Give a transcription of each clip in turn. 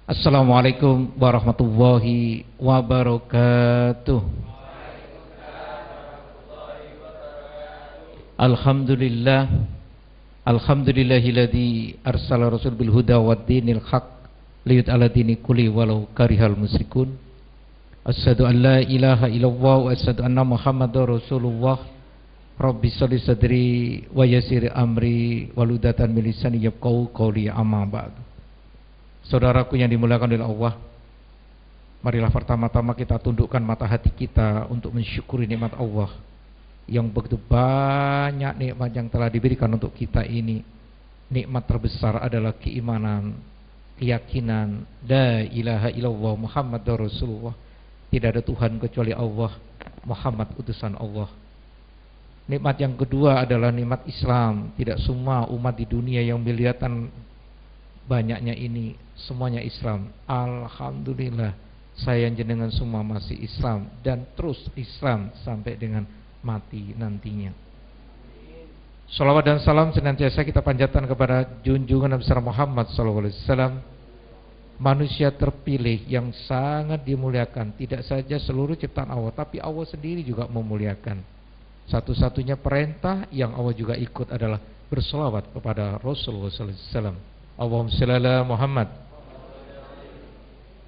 Assalamualaikum warahmatullahi wabarakatuh. Alhamdulillah, alhamdulillahilladzi arsala rasul bil huda wad dinil haq liyud'ala dini kulli walau karihal musyrikun. Asyhadu an la ilaha illallah wa asyhadu anna muhammadar rasulullah. Rabbi sholli sadri wa yassir amri waludatan min lisani yafqahu qawli, amma ba'du. Saudaraku yang dimuliakan oleh Allah, marilah pertama-tama kita tundukkan mata hati kita untuk mensyukuri nikmat Allah yang begitu banyak nikmat yang telah diberikan untuk kita ini. Nikmat terbesar adalah keimanan, keyakinan la ilaha illallah Muhammadur Rasulullah, tidak ada Tuhan kecuali Allah, Muhammad utusan Allah. Nikmat yang kedua adalah nikmat Islam. Tidak semua umat di dunia yang kelihatan banyaknya ini semuanya Islam. Alhamdulillah, saya jenengan semua masih Islam dan terus Islam sampai dengan mati nantinya. Salawat dan salam senantiasa kita panjatkan kepada junjungan Nabi Muhammad SAW, manusia terpilih yang sangat dimuliakan. Tidak saja seluruh ciptaan Allah, tapi Allah sendiri juga memuliakan. Satu-satunya perintah yang Allah juga ikut adalah berselawat kepada Rasulullah SAW. Allahumma shalli ala Muhammad.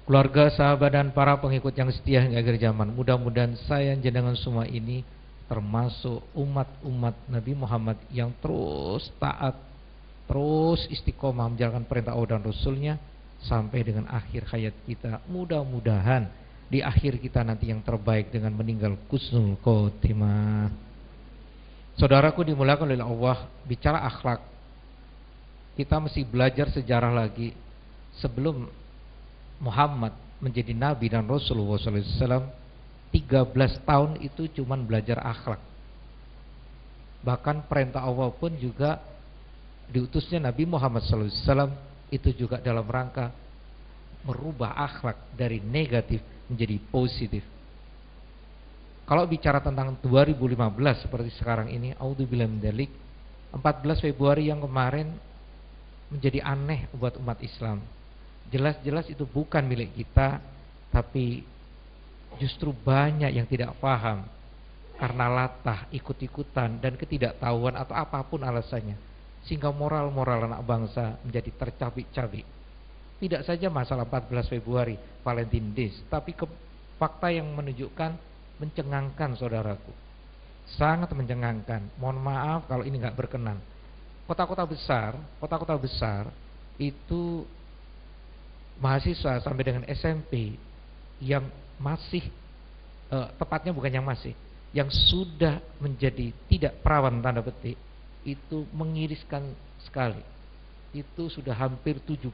Keluarga, sahabat dan para pengikut yang setia hingga akhir zaman, mudah-mudahan saya jenengan semua ini termasuk umat-umat Nabi Muhammad yang terus taat, terus istiqomah menjalankan perintah Allah dan Rasulnya sampai dengan akhir hayat kita. Mudah-mudahan di akhir kita nanti yang terbaik dengan meninggal husnul khotimah. Saudaraku dimuliakan oleh Allah, bicara akhlak, kita mesti belajar sejarah lagi. Sebelum Muhammad menjadi Nabi dan Rasulullah SAW, 13 tahun itu cuma belajar akhlak. Bahkan perintah Allah pun juga diutusnya Nabi Muhammad SAW itu juga dalam rangka merubah akhlak dari negatif menjadi positif. Kalau bicara tentang 2015 seperti sekarang ini, auzubillahi min dzalik, 14 Februari yang kemarin menjadi aneh buat umat Islam. Jelas-jelas itu bukan milik kita, tapi justru banyak yang tidak paham karena latah, ikut-ikutan dan ketidaktahuan atau apapun alasannya, sehingga moral-moral anak bangsa menjadi tercabik-cabik. Tidak saja masalah 14 Februari Valentine Days, tapi fakta yang menunjukkan mencengangkan, saudaraku, sangat mencengangkan. Mohon maaf kalau ini nggak berkenan. Kota-kota besar itu mahasiswa sampai dengan SMP yang masih tepatnya bukan yang masih, yang sudah menjadi tidak perawan tanda petik, itu mengiriskan sekali. Itu sudah hampir 70%.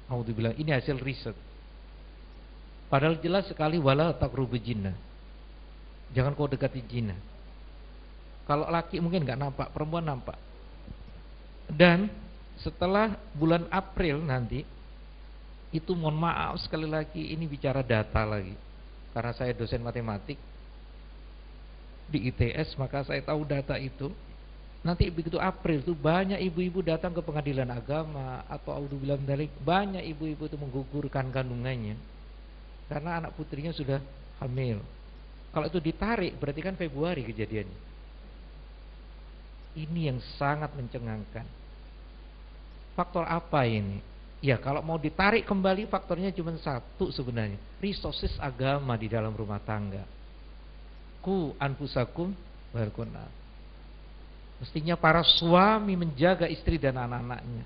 Alhamdulillah, ini hasil riset. Padahal jelas sekali wala taqrubu jinah. Jangan kau dekati jinah. Kalau laki mungkin nggak nampak, perempuan nampak. Dan setelah bulan April nanti, itu mohon maaf sekali lagi, ini bicara data lagi. Karena saya dosen matematik di ITS, maka saya tahu data itu. Nanti begitu April itu banyak ibu-ibu datang ke pengadilan agama atau auzubillah min dzalik, banyak ibu-ibu itu menggugurkan kandungannya karena anak putrinya sudah hamil. Kalau itu ditarik berarti kan Februari kejadiannya. Ini yang sangat mencengangkan. Faktor apa ini? Ya, kalau mau ditarik kembali faktornya cuma satu sebenarnya, resources agama di dalam rumah tangga. Ku anfusakum warkuna. Mestinya para suami menjaga istri dan anak-anaknya.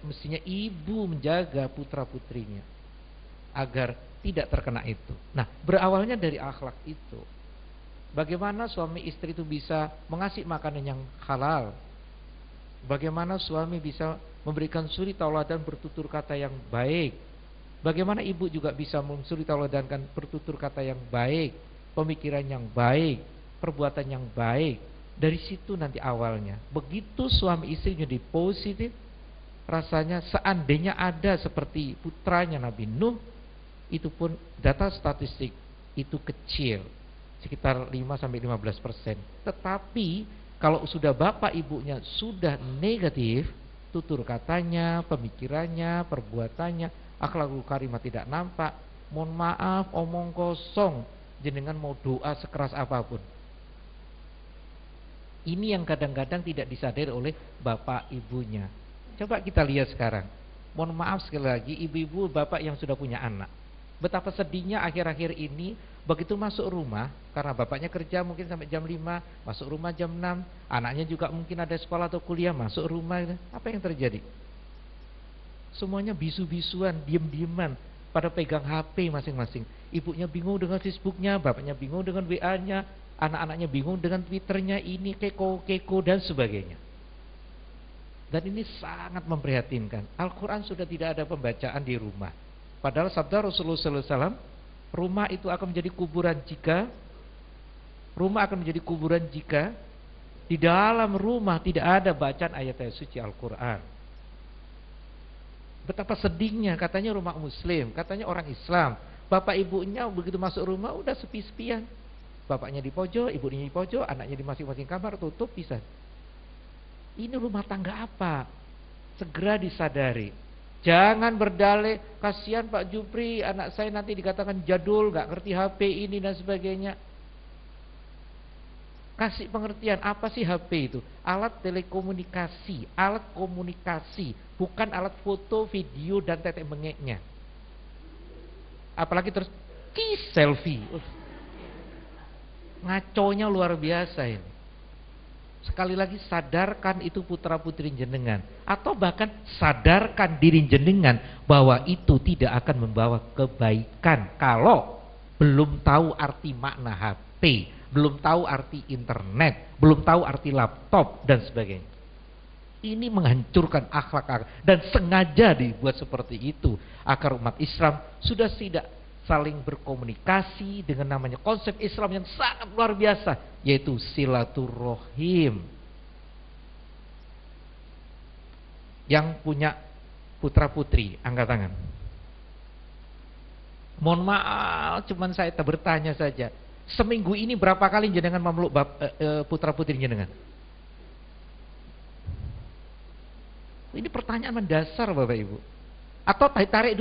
Mestinya ibu menjaga putra-putrinya agar tidak terkena itu. Nah, berawalnya dari akhlak itu. Bagaimana suami istri itu bisa mengasih makanan yang halal? Bagaimana suami bisa memberikan suri tauladan bertutur kata yang baik? Bagaimana ibu juga bisa mensuri tauladankan bertutur kata yang baik, pemikiran yang baik, perbuatan yang baik? Dari situ nanti awalnya. Begitu suami istri jadi positif, rasanya seandainya ada seperti putranya Nabi Nuh, itu pun data statistik itu kecil, sekitar 5-15%. Tetapi kalau sudah bapak ibunya sudah negatif, tutur katanya, pemikirannya, perbuatannya, akhlakul karimah tidak nampak, mohon maaf, omong kosong, jenengan mau doa sekeras apapun. Ini yang kadang-kadang tidak disadari oleh bapak ibunya. Coba kita lihat sekarang. Mohon maaf sekali lagi, ibu-ibu bapak yang sudah punya anak, betapa sedihnya akhir-akhir ini. Begitu masuk rumah, karena bapaknya kerja mungkin sampai jam 5, masuk rumah jam 6, anaknya juga mungkin ada sekolah atau kuliah, masuk rumah, apa yang terjadi? Semuanya bisu-bisuan, diem-dieman, pada pegang HP masing-masing. Ibunya bingung dengan Facebooknya, bapaknya bingung dengan WA-nya, anak-anaknya bingung dengan Twitternya, ini keko-keko dan sebagainya. Dan ini sangat memprihatinkan. Al-Quran sudah tidak ada pembacaan di rumah. Padahal sabda Rasulullah SAW, rumah itu akan menjadi kuburan jika di dalam rumah tidak ada bacaan ayat-ayat suci Al-Quran. Betapa sedihnya, katanya rumah muslim, katanya orang Islam, bapak ibunya begitu masuk rumah udah sepi-sepian. Bapaknya di pojok, ibunya di pojok, anaknya di masing-masing kamar, tutup, pisah. Ini rumah tangga apa? Segera disadari. Jangan berdalih, kasihan Pak Jupri, anak saya nanti dikatakan jadul, gak ngerti HP ini dan sebagainya. Kasih pengertian, apa sih HP itu? Alat telekomunikasi, alat komunikasi, bukan alat foto, video dan tetek bengeknya. Apalagi terus selfie. Ngaconya luar biasa ini. Sekali lagi, sadarkan itu putra putri jenengan, atau bahkan sadarkan diri jenengan bahwa itu tidak akan membawa kebaikan kalau belum tahu arti makna HP, belum tahu arti internet, belum tahu arti laptop dan sebagainya. Ini menghancurkan akhlak dan sengaja dibuat seperti itu agar umat Islam sudah tidak saling berkomunikasi dengan namanya konsep Islam yang sangat luar biasa, yaitu silaturahim. Yang punya putra putri angkat tangan. Mohon maaf, cuman saya bertanya saja, seminggu ini berapa kali jenengan memeluk putra putri jenengan? Ini pertanyaan mendasar Bapak Ibu. Atau ditarik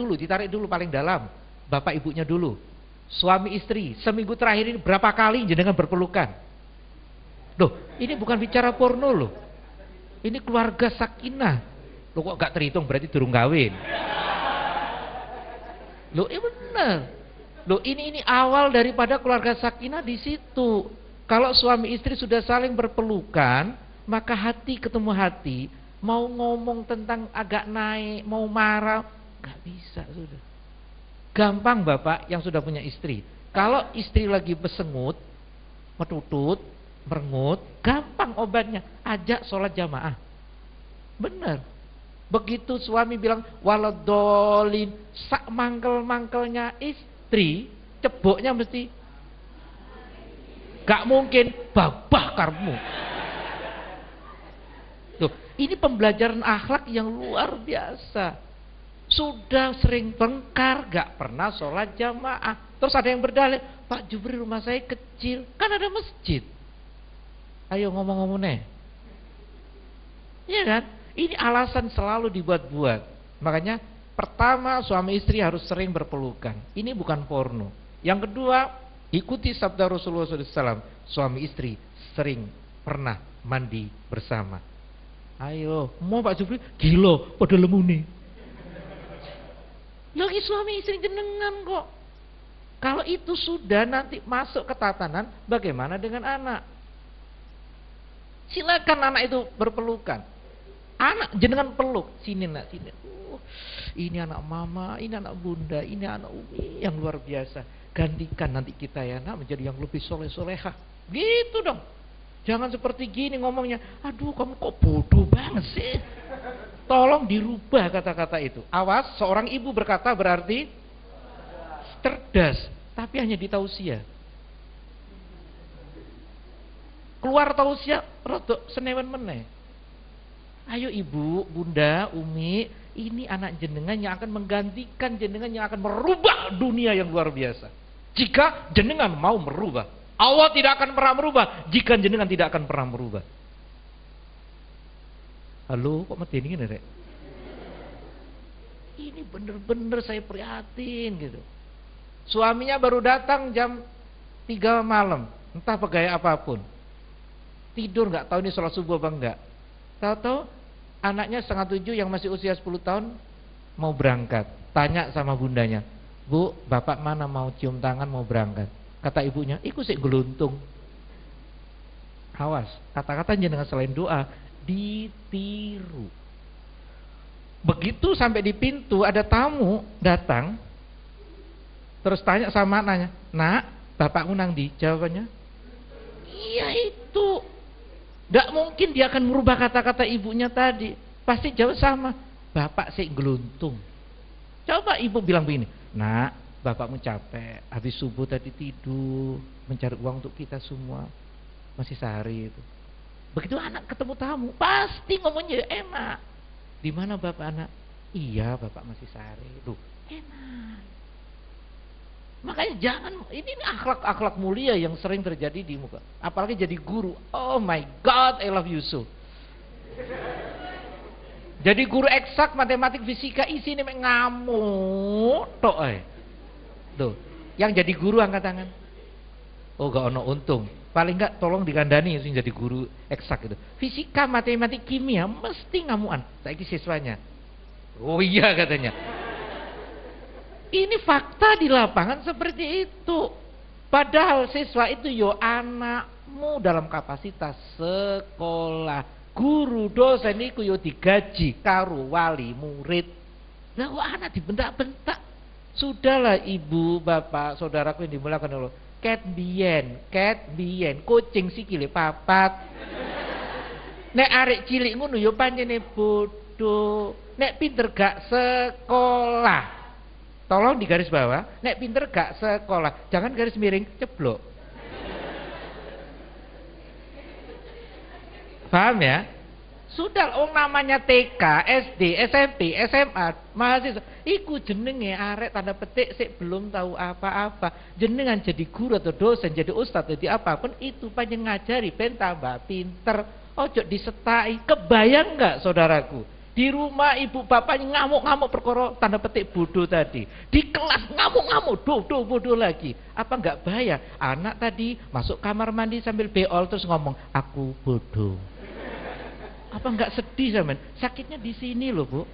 dulu paling dalam. Bapak ibunya dulu, suami istri, seminggu terakhir ini berapa kali jenengan berpelukan? Loh, ini bukan bicara porno loh. Ini keluarga sakinah. Loh kok gak terhitung, berarti durung kawin. Loh, benar. Loh, ini awal daripada keluarga sakinah di situ. Kalau suami istri sudah saling berpelukan, maka hati ketemu hati, mau ngomong tentang agak naik, mau marah, gak bisa sudah. Gampang Bapak yang sudah punya istri. Kalau istri lagi besengut, metutut, merengut, gampang obatnya. Ajak sholat jamaah. Benar. Begitu suami bilang waladolin, sak mangkel-mangkelnya istri, ceboknya mesti gak mungkin babah karmu. Tuh, ini pembelajaran akhlak yang luar biasa. Sudah sering tengkar, gak pernah sholat jamaah. Terus ada yang berdalih, Pak Jupri rumah saya kecil, kan ada masjid. Ayo ngomong-ngomong nih. Iya kan? Ini alasan selalu dibuat-buat. Makanya pertama, suami istri harus sering berpelukan. Ini bukan porno. Yang kedua, ikuti sabda Rasulullah SAW. Suami istri sering pernah mandi bersama. Ayo, mau Pak Jupri? Gila, pada lemuni. Lagi suami istri jenengan kok. Kalau itu sudah nanti masuk ke tatanan, bagaimana dengan anak? Silakan anak itu berpelukan. Anak jenengan peluk, sini nak, sini. Ini anak mama, ini anak bunda, ini anak umi yang luar biasa. Gantikan nanti kita ya nak menjadi yang lebih soleh-solehah. Gitu dong. Jangan seperti gini ngomongnya. Aduh, kamu kok bodoh banget sih. Tolong dirubah kata-kata itu. Awas, seorang ibu berkata berarti cerdas, tapi hanya di tausiah. Keluar tausiah, rodok senewen meneh. Ayo ibu, bunda, umi, ini anak jenengan yang akan menggantikan jenengan, yang akan merubah dunia yang luar biasa. Jika jenengan mau merubah, Allah tidak akan pernah merubah jika jenengan tidak akan pernah merubah. Halo, kok mati ini Rek? Ini bener-bener saya prihatin gitu. Suaminya baru datang jam 3 malam, entah pegawai apapun. Tidur nggak tahu ini sholat subuh apa enggak. Tahu-tahu anaknya 6:30 yang masih usia 10 tahun mau berangkat. Tanya sama bundanya, "Bu, bapak mana mau cium tangan mau berangkat?" Kata ibunya, "Iku sik geluntung." Awas, kata-kata jenengan selain doa ditiru. Begitu sampai di pintu ada tamu datang, terus tanya sama anaknya, "Nak, bapakmu nang di?" Jawabannya, "Iya itu." Tidak mungkin dia akan merubah kata-kata ibunya tadi. Pasti jawab sama, "Bapak sik geluntung." Coba ibu bilang begini, "Nak, bapakmu capek, habis subuh tadi tidur, mencari uang untuk kita semua, masih sehari itu." Begitu anak ketemu tamu, pasti ngomongnya enak. "Di mana bapak anak?" "Iya, bapak masih sehari." Loh, enak. Makanya jangan, ini akhlak-akhlak mulia yang sering terjadi di muka. Apalagi jadi guru. Oh my God, I love you so. Jadi guru eksak, matematik, fisika, isi ini ngamuk tok Tuh, yang jadi guru angkat tangan. Oh, gak ono untung. Paling enggak tolong dikandani sing jadi guru eksak itu. Fisika, matematik, kimia mesti ngamuan. Saiki siswanya. Oh iya katanya. Ini fakta di lapangan seperti itu. Padahal siswa itu yo anakmu dalam kapasitas sekolah. Guru dosen iku yo digaji karo wali murid. Lah kok anak dibentak-bentak? Sudahlah ibu, bapak, saudaraku yang dimulakan Allah. Ket biyen, kucing sikile papat. Nek arek cilik ngono yo pancene bodoh. Nek pinter gak sekolah. Tolong di garis bawah, nek pinter gak sekolah, jangan garis miring, ceblok. Paham ya? Sudah, namanya TK, SD, SMP, SMA, mahasiswa, iku jenenge arek tanda petik sik belum tahu apa-apa. Jenengan jadi guru atau dosen, jadi ustadz, jadi apapun itu panjang ngajari ben tambah pinter. Ojo disetai. Kebayang nggak saudaraku? Di rumah ibu bapaknya ngamuk-ngamuk perkara tanda petik bodoh tadi. Di kelas ngamuk-ngamuk, bodoh lagi. Apa nggak bahaya? Anak tadi masuk kamar mandi sambil beol terus ngomong, "Aku bodoh." Apa nggak sedih zaman? Sakitnya di sini loh, Bu.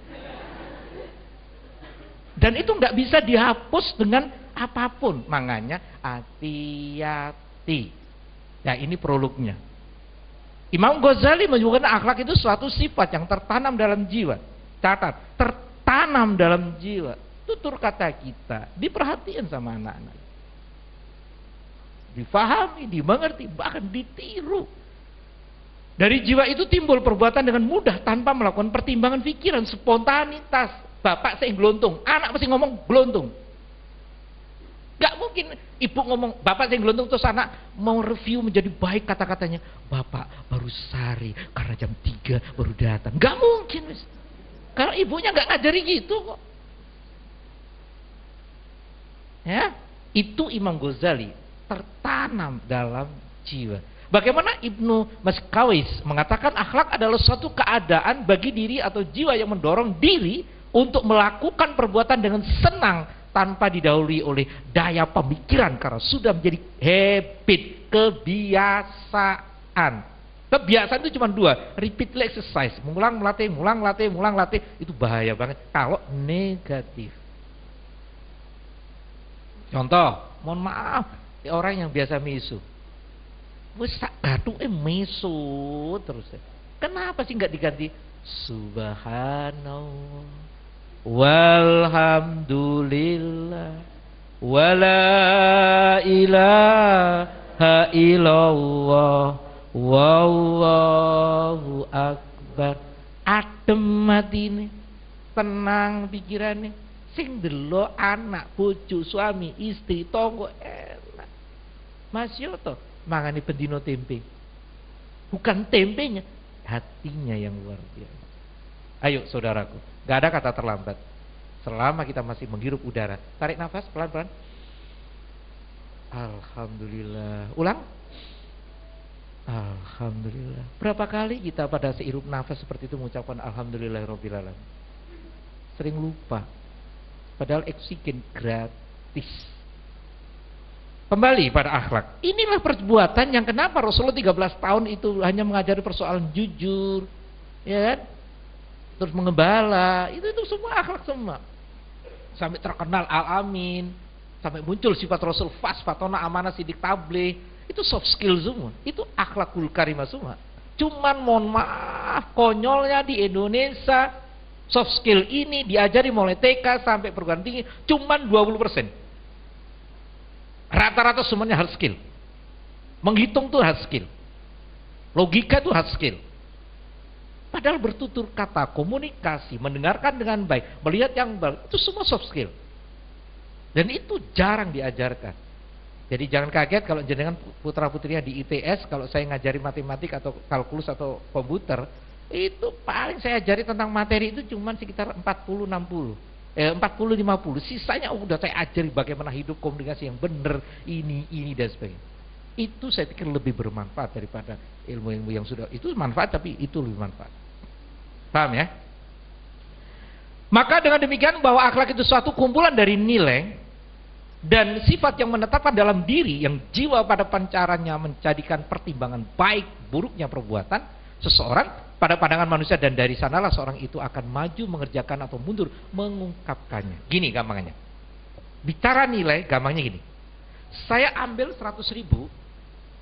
Dan itu nggak bisa dihapus dengan apapun. Makanya hati-hati. Nah, ini prolognya. Imam Ghazali menyebutkan akhlak itu suatu sifat yang tertanam dalam jiwa. Catat, tertanam dalam jiwa. Tutur kata kita, diperhatikan sama anak-anak. Difahami, dimengerti, bahkan ditiru. Dari jiwa itu timbul perbuatan dengan mudah tanpa melakukan pertimbangan pikiran, spontanitas. Bapak saya gelontung, anak pasti ngomong gelontung. Gak mungkin ibu ngomong bapak saya gelontung terus anak mau review menjadi baik kata-katanya. Bapak baru sehari karena jam 3 baru datang. Gak mungkin. Karena ibunya gak ngajari gitu kok. Ya, itu Imam Ghazali tertanam dalam jiwa. Bagaimana Ibnu Maskawis mengatakan akhlak adalah suatu keadaan bagi diri atau jiwa yang mendorong diri untuk melakukan perbuatan dengan senang tanpa didahului oleh daya pemikiran karena sudah menjadi habit, kebiasaan. Kebiasaan itu cuma 2, repeat exercise, mengulang melatih, itu bahaya banget kalau negatif. Contoh, mohon maaf, orang yang biasa misu. Wes sak gathuke mesu terus. Kenapa sih enggak diganti subhanallah walhamdulillah wala ilaha illallah wallahu akbar. Adem matine, tenang pikirane, sing delok anak, bojo, suami, istri, tangga enak. Mas Yoto mangani bendino tempe. Bukan tempenya, hatinya yang luar biasa. Ayo saudaraku, gak ada kata terlambat. Selama kita masih menghirup udara, tarik nafas pelan-pelan. Alhamdulillah. Ulang. Alhamdulillah. Berapa kali kita pada sehirup nafas seperti itu mengucapkan alhamdulillahirabbil alamin? Sering lupa. Padahal oksigen gratis. Kembali pada akhlak. Inilah perbuatan yang kenapa Rasulullah 13 tahun itu hanya mengajari persoalan jujur, ya kan? Terus mengembala, itu semua akhlak semua. Sampai terkenal al-amin, sampai muncul sifat Rasul fas, fatona, amanah, sidik, tabligh. Itu soft skill semua. Itu akhlakul karimah semua. Cuman mohon maaf, konyolnya di Indonesia soft skill ini diajari mulai TK sampai perguruan tinggi cuman 20%. Rata-rata semuanya hard skill. Menghitung tuh hard skill. Logika tuh hard skill. Padahal bertutur kata, komunikasi, mendengarkan dengan baik, melihat yang baik, itu semua soft skill. Dan itu jarang diajarkan. Jadi jangan kaget kalau jenengan putra-putrinya di ITS, kalau saya ngajari matematik atau kalkulus atau komputer, itu paling saya ajari tentang materi itu cuma sekitar 40-60. 40-50, sisanya udah saya ajari bagaimana hidup, komunikasi yang benar, ini dan sebagainya. Itu saya pikir lebih bermanfaat daripada ilmu-ilmu yang sudah, itu manfaat tapi itu lebih manfaat. Paham ya? Maka dengan demikian bahwa akhlak itu suatu kumpulan dari nilai dan sifat yang menetapkan dalam diri, yang jiwa pada pancarannya menjadikan pertimbangan baik buruknya perbuatan seseorang pada pandangan manusia, dan dari sanalah seorang itu akan maju mengerjakan atau mundur mengungkapkannya. Gini gampangnya. Bicara nilai gampangnya gini. Saya ambil 100.000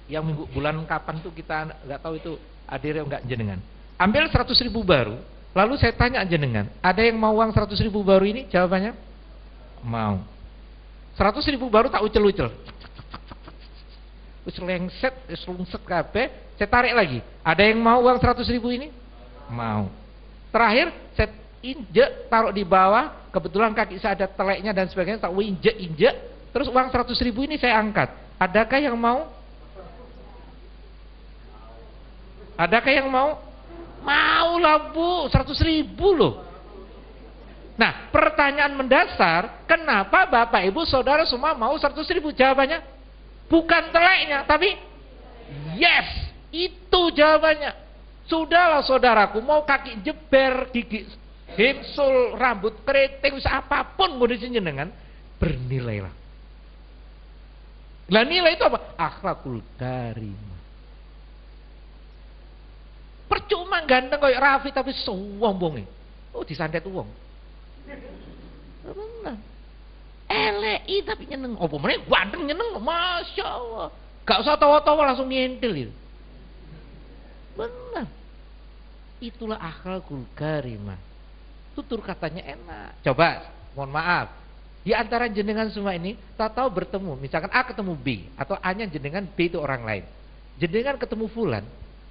yang minggu bulan kapan tuh kita nggak tahu itu hadir nggak jenengan. Ambil 100.000 baru, lalu saya tanya jenengan, ada yang mau uang 100.000 baru ini? Jawabannya mau. 100.000 baru tak ucel-ucel. Wis lengset, wis lungset kabeh, saya tarik lagi. Ada yang mau uang 100.000 ini? Mau. Terakhir saya injek, taruh di bawah, kebetulan kaki saya ada teleknya dan sebagainya, tak injek, terus uang 100.000 ini saya angkat. Adakah yang mau? Adakah yang mau? Mau lah Bu, 100.000 loh. Nah, pertanyaan mendasar, kenapa Bapak Ibu Saudara semua mau 100.000? Jawabannya bukan teleknya, tapi yes, itu jawabannya. Sudahlah saudaraku, mau kaki jeber, gigi himsul, rambut keriting, apapun kondisi jenengan, bernilailah. Lah nilai itu apa? Akhlakul karimah. Percuma ganteng kayak Raffi tapi sombong. Oh disandet uang. Benar. LI tapi nyeneng. Apa meneh ganteng nyeneng, Masya Allah. Gak usah tawa-tawa langsung nyentil itu. Benar. Itulah akhlakul karimah. Tutur katanya enak. Coba, mohon maaf. Di antara jenengan semua ini, tak tahu bertemu. Misalkan A ketemu B, atau A-nya jenengan, B itu orang lain. Jenengan ketemu Fulan.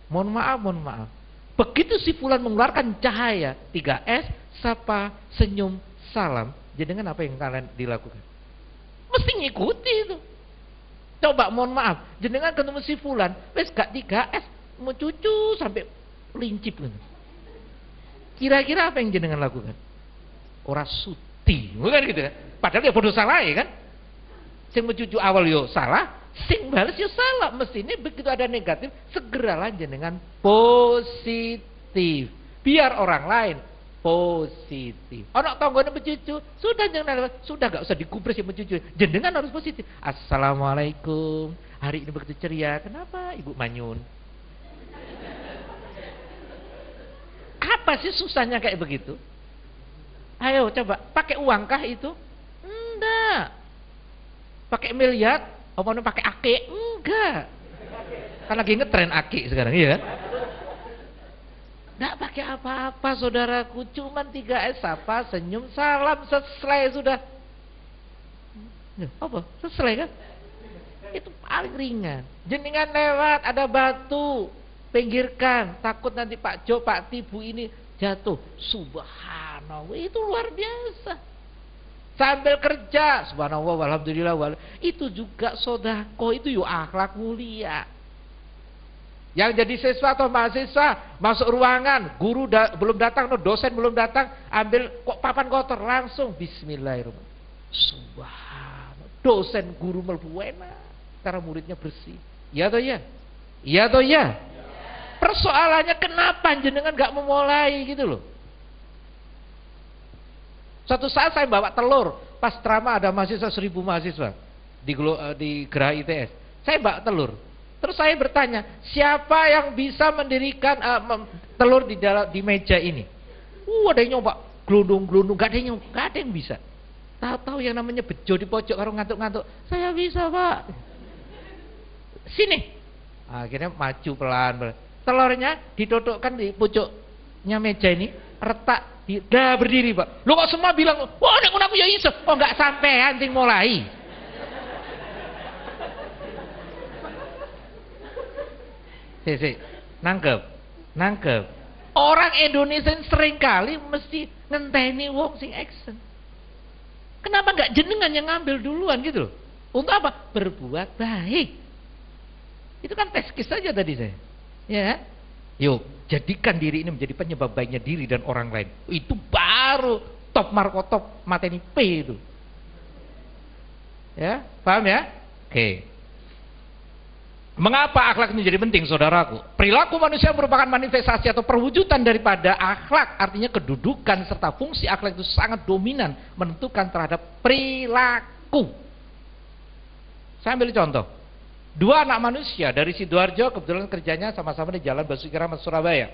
Mohon maaf. Begitu si Fulan mengeluarkan cahaya 3S, sapa, senyum, salam, jenengan apa yang kalian dilakukan? Mesti ngikuti itu. Coba mohon maaf, jenengan ketemu si Fulan, wes gak 3S, mau cucu sampai lincip gitu. Kira-kira apa yang jenengan lakukan? Orang suti, bukan gitu kan? Padahal dia bodoh salah ya kan? Sing mencucu awal yo salah, sing balas yo salah. Mestinya begitu ada negatif, segeralah jenengan positif. Biar orang lain positif. Orang tanggane mencucu, sudah jangan, sudah gak usah dikubris yang mencucu. Jenengan harus positif. Assalamualaikum. Hari ini begitu ceria. Kenapa Ibu Manyun? Apa sih susahnya kayak begitu? Ayo coba, pakai uangkah itu? Enggak. Pakai miliar? Apa pakai ake? Enggak. Kan lagi ngetren ake sekarang, iya kan? Enggak pakai apa-apa saudaraku, cuman 3S, sapa, senyum, salam, selesai sudah. Apa? Selesai kan? Itu paling ringan. Jenengan lewat ada batu, pinggirkan, takut nanti Pak Jo, Pak Tibu ini jatuh. Subhanallah, itu luar biasa. Sambil kerja, subhanallah, walhamdulillah, itu juga sodako, itu yuk akhlak mulia. Yang jadi siswa atau mahasiswa masuk ruangan, guru belum datang, dosen belum datang, ambil papan kotor langsung Bismillahirrahmanirrahim. Subhanallah, dosen guru mlebu enak, cara muridnya bersih. Iya atau ya? Iya atau ya? Persoalannya kenapa jenengan gak memulai gitu loh. Suatu saat saya bawa telur, pas Trama ada mahasiswa 1.000 mahasiswa di Geraha ITS. Saya bawa telur. Terus saya bertanya, siapa yang bisa mendirikan telur di meja ini? Ada yang nyoba glundung-glundung, gak ada yang bisa. Tahu-tahu yang namanya bejo di pojok karo ngantuk-ngantuk, saya bisa Pak. Sini. Akhirnya maju pelan-pelan. Telurnya didodokkan di pucuknya meja ini, retak, berdiri Pak. Lo kok semua bilang, wah nek aku ya iso. Oh enggak sampean sing mulai. Nangkep. Orang Indonesia sering kali mesti ngenteni wong sing action. Kenapa enggak jenengan yang ngambil duluan gitu loh? Untuk apa? Berbuat baik. Itu kan tes case saja tadi saya. Ya, yuk jadikan diri ini menjadi penyebab baiknya diri dan orang lain. Itu baru top markotop mateni P itu. Ya, paham ya? Oke. Mengapa akhlak ini jadi penting, saudaraku? Perilaku manusia merupakan manifestasi atau perwujudan daripada akhlak. Artinya kedudukan serta fungsi akhlak itu sangat dominan menentukan terhadap perilaku. Saya ambil contoh. 2 anak manusia dari Sidoarjo kebetulan kerjanya sama-sama di Jalan Basuki Rahmat Surabaya.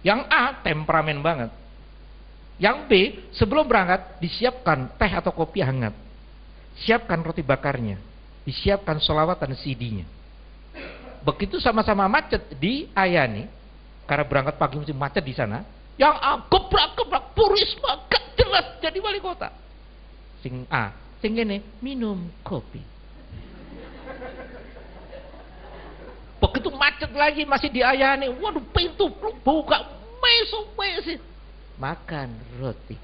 Yang A temperamen banget. Yang B sebelum berangkat disiapkan teh atau kopi hangat. Siapkan roti bakarnya. Disiapkan sholawatan CD-nya. Begitu sama-sama macet di Ayani, karena berangkat pagi mesti macet di sana. Yang A gebrak-gebrak purisma gak jelas jadi wali kota. Sing A, sing ini minum kopi. Begitu macet lagi masih diayani, waduh pintu buka, mesuk makan roti.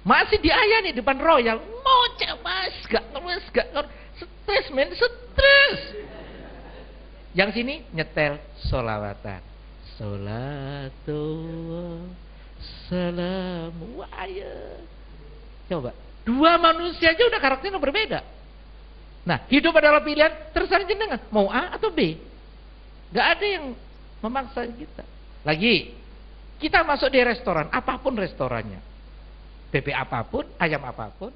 Masih diayani depan Royal, ngoceh mas, gak stres men, stres. Yang sini nyetel sholawatan, sholatullah, salamu alayhi. Coba, 2 manusia aja udah karakternya berbeda. Nah, hidup adalah pilihan, terserah jenengan mau A atau B. Gak ada yang memaksa kita. Lagi, kita masuk di restoran, apapun restorannya, bebek apapun, ayam apapun,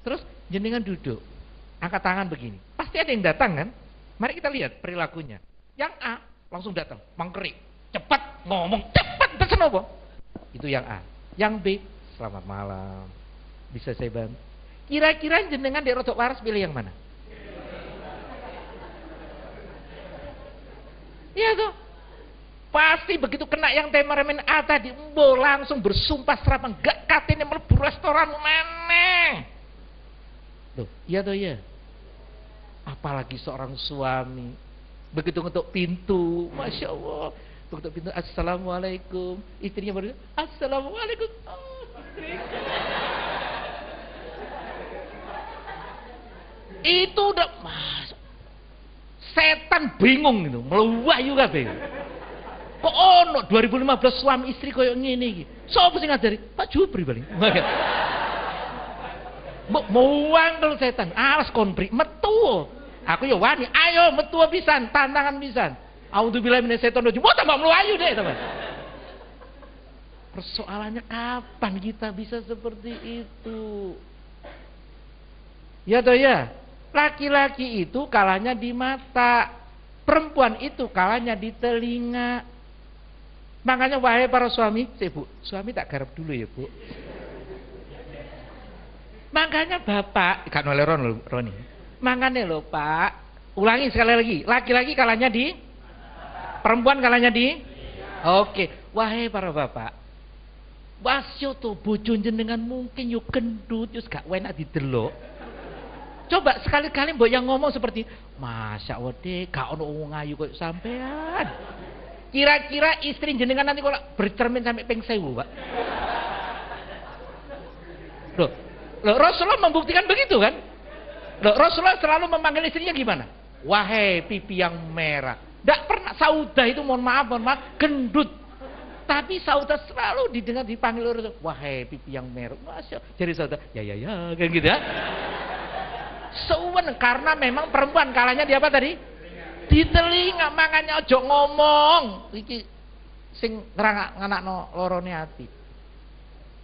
terus jenengan duduk, angkat tangan begini, pasti ada yang datang kan? Mari kita lihat perilakunya. Yang A langsung datang, mangkerik, cepat ngomong, cepat pesen apa? Itu yang A. Yang B, selamat malam, bisa saya bantu? Kira-kira jenengan di rodok waras pilih yang mana? Iya tuh. Pasti begitu kena yang temperamen A tadi, langsung bersumpah serapah, gak katanya mlebu restoran mana. Loh, iya tuh ya. Apalagi seorang suami begitu ngetuk pintu, Masya Allah, begitu pintu, assalamualaikum, istrinya baru, assalamualaikum. Oh, itu udah setan bingung gitu, melayu kabeh. Kok ono 2015 suami istri koyo ngene iki. Sopo sing ngajari? Pak Jupri paling. Muang terus setan. Awas konpri metu. Aku ya wani, ayo metu pisan, tantangan pisan. Auzubillahi minasyaitonir rajim. Wah, tambah melayu deh, teman. Persoalannya kapan kita bisa seperti itu? Ya toh ya. Laki-laki itu kalahnya di mata, perempuan itu kalahnya di telinga. Makanya wahai para suami, Bu, suami tak garap dulu ya Bu. Makanya bapak, kan oleh Roni. Makanya loh Pak, ulangi sekali lagi, laki-laki kalahnya di, perempuan kalahnya di. Oke, wahai para bapak, wasyo tuh bojo jenengan mungkin yuk gendut, yuk gak enak didelok. Coba sekali-kali mbok yang ngomong seperti, Masya Allah deh, gak ono wong ayu kok sampean. Kira-kira istri jenengan nanti kalau bercermin sampai ping 1000, Pak. Loh, Rasulullah membuktikan begitu kan? Loh, Rasulullah selalu memanggil istrinya gimana? Wahai pipi yang merah. Tidak pernah Saudah itu mohon maaf gendut. Tapi saudara selalu didengar dipanggil orang, wahai pipi yang merah, masya. Jadi saudara, ya kayak gitu ya. Suwen karena memang perempuan kalanya di apa tadi? Di telinga, makanya ojo ngomong. Iki sing nganakno lorone ati.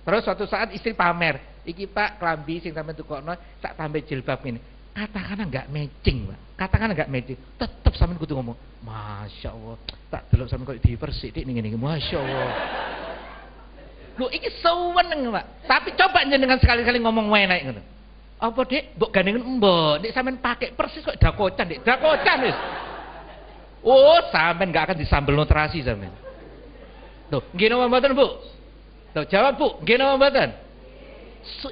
Terus suatu saat istri pamer, iki Pak klambi sing sampeyan tukokno sak tambah jilbab ini. Katakanlah enggak matching, Pak. Katakanlah enggak matching. Tetep sampeyan kudu ngomong, Masya Allah. Tak delok sampeyan kok dipersik dik ngene iki. Masya Allah. Lho iki suweneng, Pak. Tapi coba jenengan sekali-kali ngomong enak ngono. Apa Dik? Mbok gandengen mbok. Dik sampean pakai persis kok dakocan, Dik. Dakocan wis. Oh, sampean enggak akan disambel nutrasi sampean. Loh, nggih napa mboten, Bu? Loh, jawab, Bu. Nggih napa mboten?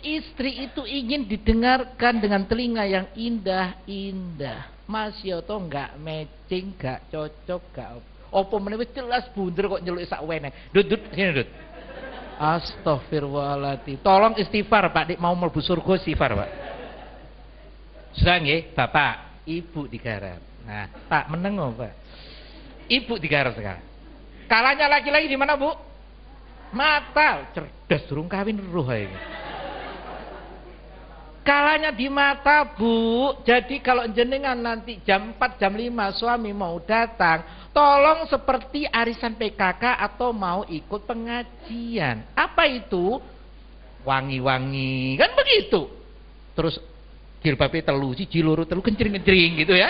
Istri itu ingin didengarkan dengan telinga yang indah-indah. Mas Yoto enggak matching, enggak cocok, enggak apa meneh wis jelas bunder kok nyeluk sak weneh. Dut, sini, Dut. Astagfirullahaladzim. Tolong istighfar Pak, Dik mau mlebu surga istighfar Pak. Sudah nggih, Bapak, Ibu digarap. Nah, Pak meneng Pak. Ibu digarap sekarang. Kalanya laki-laki di mana, Bu? Mata, cerdas durung kawin roh ae. Kalanya di mata, Bu. Jadi kalau jenengan nanti jam 4, jam 5 suami mau datang, tolong seperti arisan PKK atau mau ikut pengajian. Apa itu? Wangi-wangi, kan begitu. Terus jilbabnya telu, siji loro telu kencring-kencring gitu ya.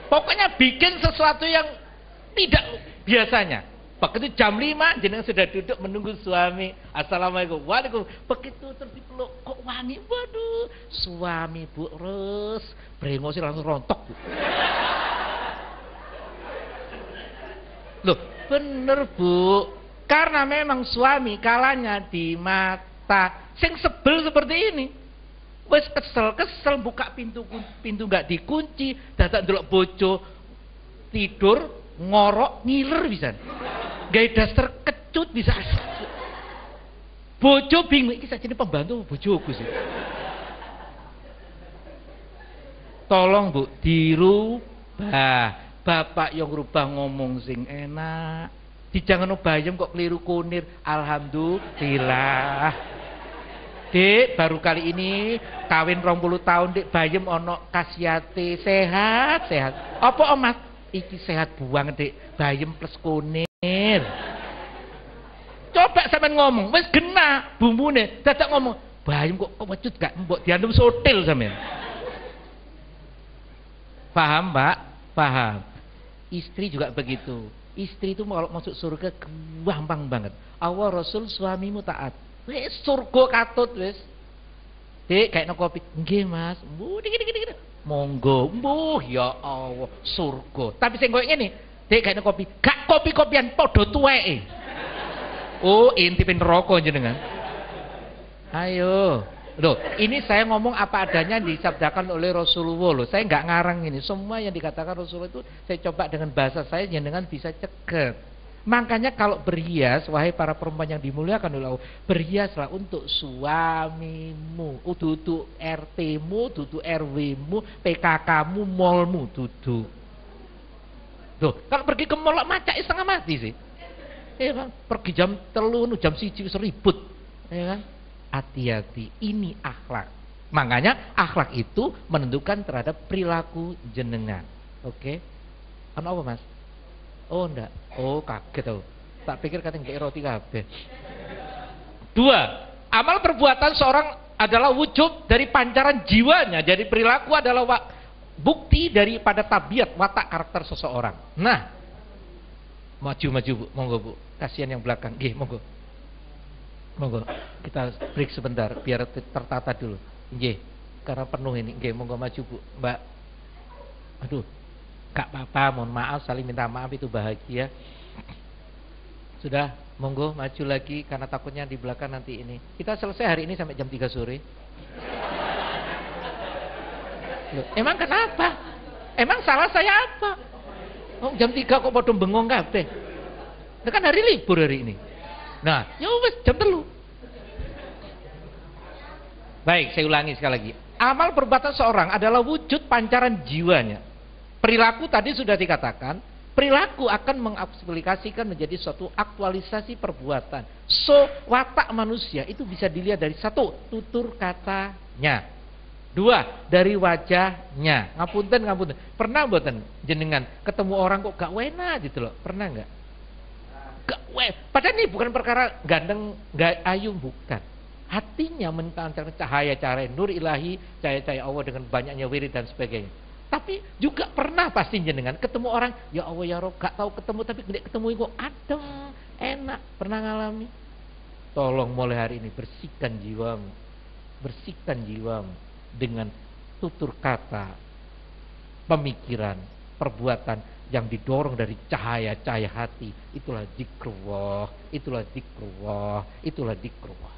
Pokoknya bikin sesuatu yang tidak biasanya. Begitu jam 5 jenengan sudah duduk menunggu suami. Assalamualaikum. Waalaikum. Begitu terus dipeluk, kok wangi. Waduh, suami Bu Res brengosnya langsung rontok, Bu. Loh, bener Bu. Karena memang suami kalanya di mata. Sing sebel seperti ini. Wes kesel buka pintu nggak dikunci, dadak ndelok bojo tidur ngorok ngiler bisa. Gawe daster kecut bisa. Bojo bingung iki sajane pembantu bojoku sih. Tolong Bu dirubah. Bapak yang rubah ngomong sing enak. Dijangan bayem kok keliru kunir. Alhamdulillah. Dik, baru kali ini kawin 20 tahun Dik bayem ono kasiate sehat. Apa Om Mas? Iki sehat buang Dik, bayem plus kunir. Coba sampean ngomong, wis gena bumbune, dadak ngomong, bayem kok wecut gak mbok diandum sotil sampean. Paham, Mbak? Paham. Istri juga begitu. Istri itu kalau masuk surga gampang banget. Allah Rasul suamimu taat. Wis surga katut wis. Dik, kayak kopi. Nggih, Mas. Mbuh dikit. Monggo. Mbuh ya Allah, surga. Tapi sing koyo ngene, Dik kayak kopi. Gak kopi-kopian padha tuweke. Oh, intipin rokok jenengan. Ayo. Loh, ini saya ngomong apa adanya disabdakan oleh Rasulullah loh. Saya nggak ngarang ini. Semua yang dikatakan Rasulullah itu saya coba dengan bahasa saya jenengan bisa ceket. Makanya kalau berhias, wahai para perempuan yang dimuliakan oleh Allah, berhiaslah untuk suamimu, dudu RT-mu, dudu RW-mu, PKK-mu, mall-mu, dudu. Tuh, kalau pergi ke mall macak setengah mati sih. Ya kan? Pergi jam 3, jam 1 ribut. Ya kan? Hati-hati, ini akhlak. Makanya akhlak itu menentukan terhadap perilaku jenengan. Oke? Apa Mas? Oh enggak. Oh kaget tau. Tak pikir katanya kayak roti kabeh. 2. Amal perbuatan seorang adalah wujud dari pancaran jiwanya. Jadi perilaku adalah bukti daripada tabiat watak karakter seseorang. Nah, maju Bu, monggo Bu. Kasihan yang belakang. Nggih, monggo. Monggo. Kita break sebentar biar tertata dulu. Nggih. Karena penuh ini. Nggih, monggo maju Bu. Mbak. Aduh. Gak apa-apa, mohon maaf, saling minta maaf itu bahagia. Sudah, monggo maju lagi karena takutnya di belakang nanti ini. Kita selesai hari ini sampai jam 3 sore. Loh, emang kenapa? Emang salah saya apa? Oh, jam 3 kok padha bengong kabeh. Itu kan hari libur hari ini. Nah, ya wis jam 3. Baik, saya ulangi sekali lagi. Amal perbuatan seorang adalah wujud pancaran jiwanya. Perilaku tadi sudah dikatakan, Perilaku akan mengaplikasikan menjadi suatu aktualisasi perbuatan. So, watak manusia itu bisa dilihat dari satu, tutur katanya. Dua, dari wajahnya. Ngapunten. Pernah mboten jenengan ketemu orang kok gak wena gitu loh? Pernah enggak? Gak wena. Padahal ini bukan perkara ganteng, gak ayu, bukan. Hatinya memancarkan cahaya-cahaya nur ilahi, cahaya-cahaya Allah dengan banyaknya wirid dan sebagainya. Tapi juga pernah pasti jenengan ketemu orang, ya Allah ya Rob, gak tahu ketemu tapi gede ketemu kok adem, enak. Pernah ngalami? Tolong mulai hari ini bersihkan jiwamu. Bersihkan jiwamu dengan tutur kata, pemikiran, perbuatan yang didorong dari cahaya-cahaya hati. Itulah zikrullah, itulah zikrullah, itulah zikrullah.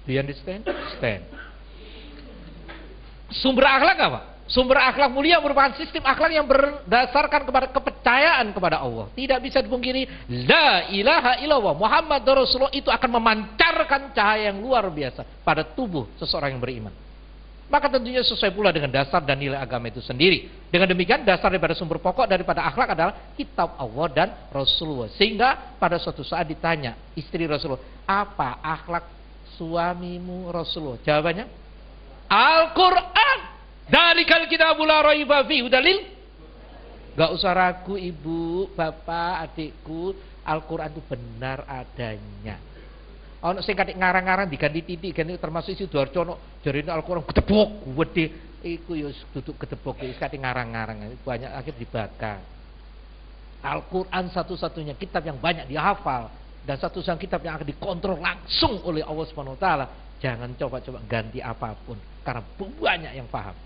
Do you understand? Stand. Sumber akhlak apa? Sumber akhlak mulia merupakan sistem akhlak yang berdasarkan kepada kepercayaan kepada Allah. Tidak bisa dipungkiri, la ilaha illallah Muhammad Rasulullah itu akan memancarkan cahaya yang luar biasa pada tubuh seseorang yang beriman. Maka tentunya sesuai pula dengan dasar dan nilai agama itu sendiri. Dengan demikian dasar daripada sumber pokok daripada akhlak adalah kitab Allah dan Rasulullah. Sehingga pada suatu saat ditanya istri Rasulullah, apa akhlak suamimu Rasulullah? Jawabannya, Al-Quran. Dalikal kitabul la raiba fihi dalil. Gak usah ragu ibu, bapak, adikku, Al-Quran itu benar adanya. Ono sing katik ngarang-ngarang diganti titik, ganti termasuk isi Dwarjono, jarine Al-Quran gedebok gede. Iku yo duduk gedebok iki katik ngarang-ngarang, banyak akhir dibakar. Al-Quran satu-satunya kitab yang banyak dihafal dan satu-satunya kitab yang akan dikontrol langsung oleh Allah Subhanahu wa taala. Jangan coba-coba ganti apapun karena banyak yang paham.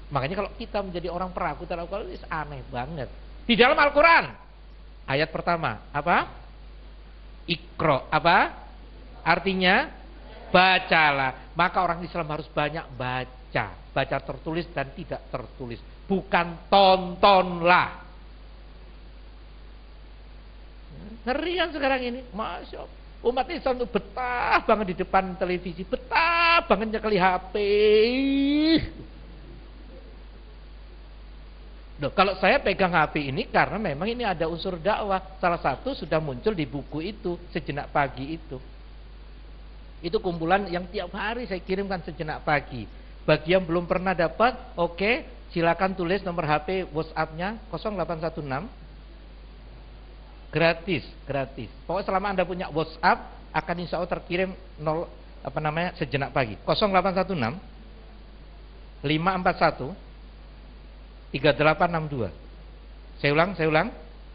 Makanya kalau kita menjadi orang peragu terhadap Al-Quran itu aneh banget. Di dalam Al-Quran ayat pertama apa? Iqra, apa? Artinya bacalah. Maka orang Islam harus banyak baca. Baca tertulis dan tidak tertulis. Bukan tontonlah. Ngeri kan sekarang ini? Masya Allah. Umat Islam itu betah banget di depan televisi, betah banget nyekeli HP. Loh, kalau saya pegang HP ini karena memang ini ada unsur dakwah. Salah satu sudah muncul di buku itu, Sejenak Pagi itu. Itu kumpulan yang tiap hari saya kirimkan sejenak pagi. Bagi yang belum pernah dapat, oke, silakan tulis nomor HP WhatsApp-nya 0816. Gratis. Pokoknya selama Anda punya WhatsApp akan insya Allah terkirim sejenak pagi. 0816 541 3862. Saya ulang.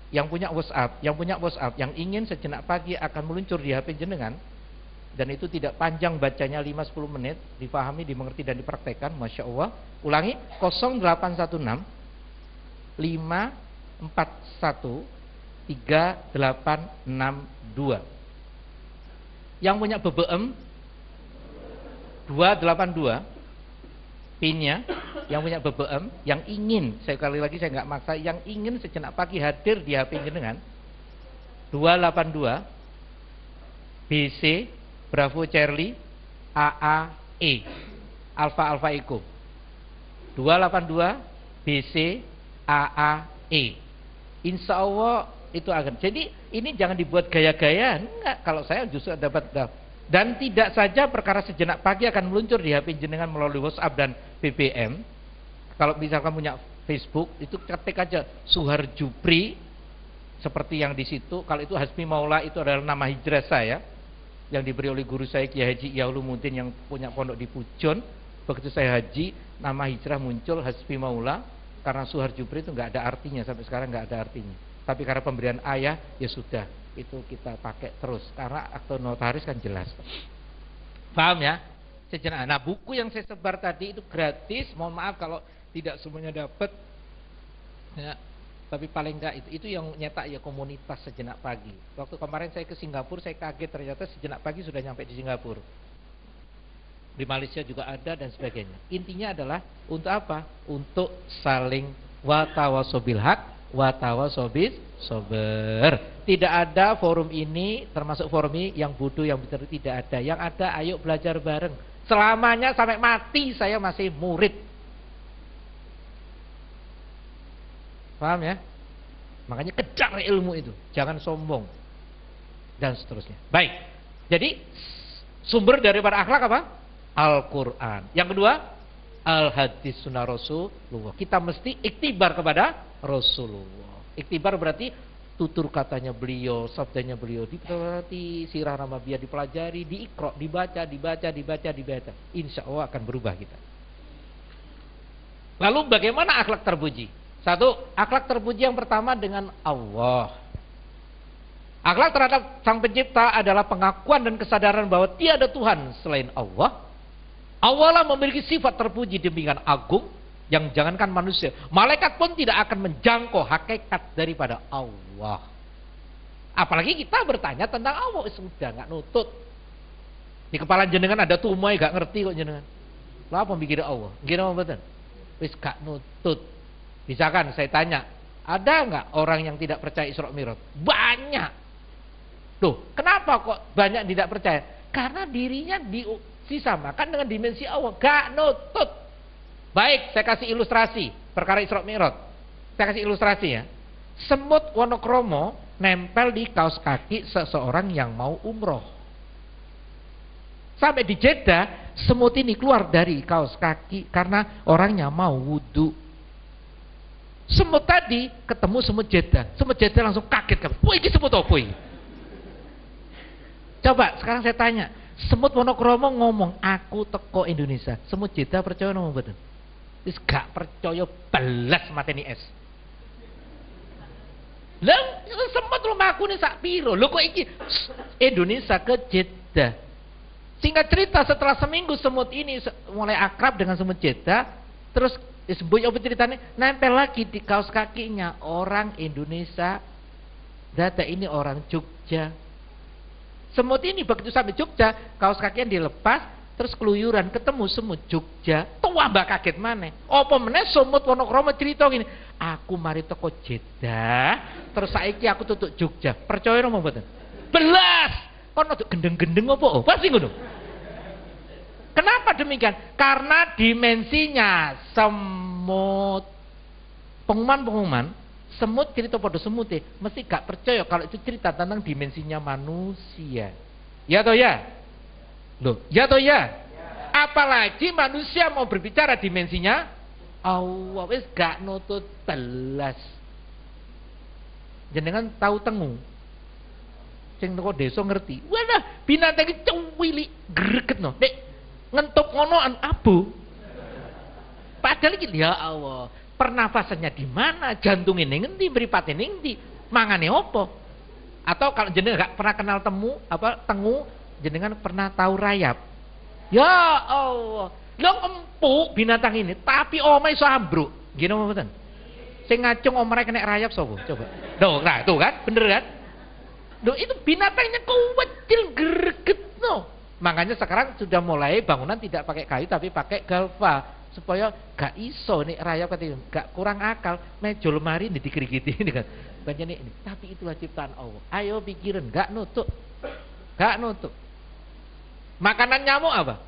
Yang punya WhatsApp, yang ingin sejenak pagi akan meluncur di HP jenengan, dan itu tidak panjang bacanya 5-10 menit, difahami, dimengerti dan dipraktekkan, Masya Allah. Ulangi, 0816 541 3862. Yang punya BBM 282 pinnya, yang punya BBM, yang ingin, saya kali lagi saya nggak maksa, yang ingin sejenak pagi hadir di HP jenengan 282 BC Bravo Charlie AAE Alpha Echo 282 BC AAE. Insya Allah itu akan. Jadi ini jangan dibuat gaya-gayaan. Enggak, kalau saya justru dapat. Dan tidak saja perkara sejenak pagi akan meluncur di HP jenengan melalui WhatsApp dan BBM. Kalau misalkan punya Facebook, itu ketik aja Suhar Jupri seperti yang di situ. Kalau itu Hasbi Maula, itu adalah nama hijrah saya yang diberi oleh guru saya Kiai Haji Yaulumuddin yang punya pondok di Pujon. Begitu saya haji, nama hijrah muncul Hasbi Maula. Karena Suhar Jupri itu nggak ada artinya, sampai sekarang nggak ada artinya. Tapi karena pemberian ayah, ya sudah, itu kita pakai terus. Karena akte notaris kan jelas. Paham ya? Sejenak. Nah, buku yang saya sebar tadi itu gratis. Mohon maaf kalau tidak semuanya dapat. Ya, tapi paling enggak itu yang nyetak ya komunitas Sejenak Pagi. Waktu kemarin saya ke Singapura, saya kaget ternyata Sejenak Pagi sudah nyampe di Singapura. Di Malaysia juga ada dan sebagainya. Intinya adalah untuk apa? Untuk saling watawasobil haq, watawasobis sober. Tidak ada forum ini, termasuk forum ini yang bodoh, yang benar, tidak ada. Yang ada, ayo belajar bareng. Selamanya sampai mati saya masih murid. Paham ya? Makanya kejar ilmu itu, jangan sombong dan seterusnya. Baik. Jadi sumber daripada akhlak apa? Al-Qur'an. Yang kedua, al-hadis sunnah Rasulullah. Kita mesti iktibar kepada Rasulullah. Iktibar berarti tutur katanya beliau, sabdanya beliau diperhati, sirah Nabawiyah dipelajari, diikra, dibaca. Insya Allah akan berubah kita. Lalu bagaimana akhlak terpuji? Satu, akhlak terpuji yang pertama dengan Allah. Akhlak terhadap Sang Pencipta adalah pengakuan dan kesadaran bahwa tiada Tuhan selain Allah. Allah lah memiliki sifat terpuji demikian agung yang jangankan manusia, malaikat pun tidak akan menjangkau hakikat daripada Allah. Apalagi kita bertanya tentang Allah, sudah nggak nutut. Di kepala jenengan ada tumai nggak ngerti kok jenengan. Lah apa mikir Allah? Gimana betul? Wis gak nutut. Misalkan saya tanya, ada nggak orang yang tidak percaya Isra Mi'raj? Banyak. Loh, kenapa kok banyak tidak percaya? Karena dirinya disamakan dengan dimensi Allah. Gak nutut. Baik, saya kasih ilustrasi perkara Isra Mi'raj. Saya kasih ilustrasi ya. Semut wonokromo nempel di kaos kaki seseorang yang mau umroh. Sampai di Jeddah, semut ini keluar dari kaos kaki karena orangnya mau wudhu. Semut tadi ketemu semut Jeddah. Semut Jeddah langsung kaget. Wah, ini semut apa ini? Coba sekarang saya tanya, semut wonokromo ngomong, aku teko Indonesia. Semut Jeddah percaya ngomong betul? Wis gak percaya belas mateni es. Lah semut rumahku nih sak piro. Lho kok iki Indonesia ke Jeddah. Singkat cerita setelah seminggu semut ini mulai akrab dengan semut Jeddah, terus sembuh apa ceritanya? Nempel lagi di kaos kakinya orang Indonesia. Data ini orang Jogja. Semut ini begitu sampai Jogja, kaos kakinya dilepas, terus keluyuran ketemu semut Jogja. Tua mbak kaget mana? Apa meneh semut wonokromo cerita gini, aku mari teko Jeddah, terus saiki aku tutuk Jogja. Percaya napa mboten? Belas. Kono gendeng-gendeng apa? Oh, pasti ngono. Kenapa demikian? Karena dimensinya semut. Pengumuman semut cerita pada semut mesti gak percaya kalau itu cerita tentang dimensinya manusia. Ya toh ya? Loh, ya toh ya? Apalagi manusia mau berbicara dimensinya Allah, wis gak nutut belas. Jenengan tahu tengu? Sing teko desa ngerti. Wah, binatang iki cuwili greget no. Nek ngentup ngonoan abu. Padahal iki ya Allah, pernafasannya di mana? Jantungnya ning endi, mripate ning endi? Mangane opo? Atau kalau jenengan gak pernah kenal tengu, jenengan pernah tahu rayap? Ya Allah, lo empuk binatang ini, tapi omai iso ambruk. Gini mboten? Sing ngacung omai kena rayap sapa? Coba. Loh, nah tuh kan, bener kan? Loh, itu binatangnya kecil greget no. Makanya sekarang sudah mulai bangunan tidak pakai kayu tapi pakai galva supaya gak iso nih rayap katanya gak kurang akal meja lemari ini digerigiti ini kan banyak ini. Tapi itulah ciptaan Allah. Ayo pikirin, gak nutuk. Makanan nyamuk apa?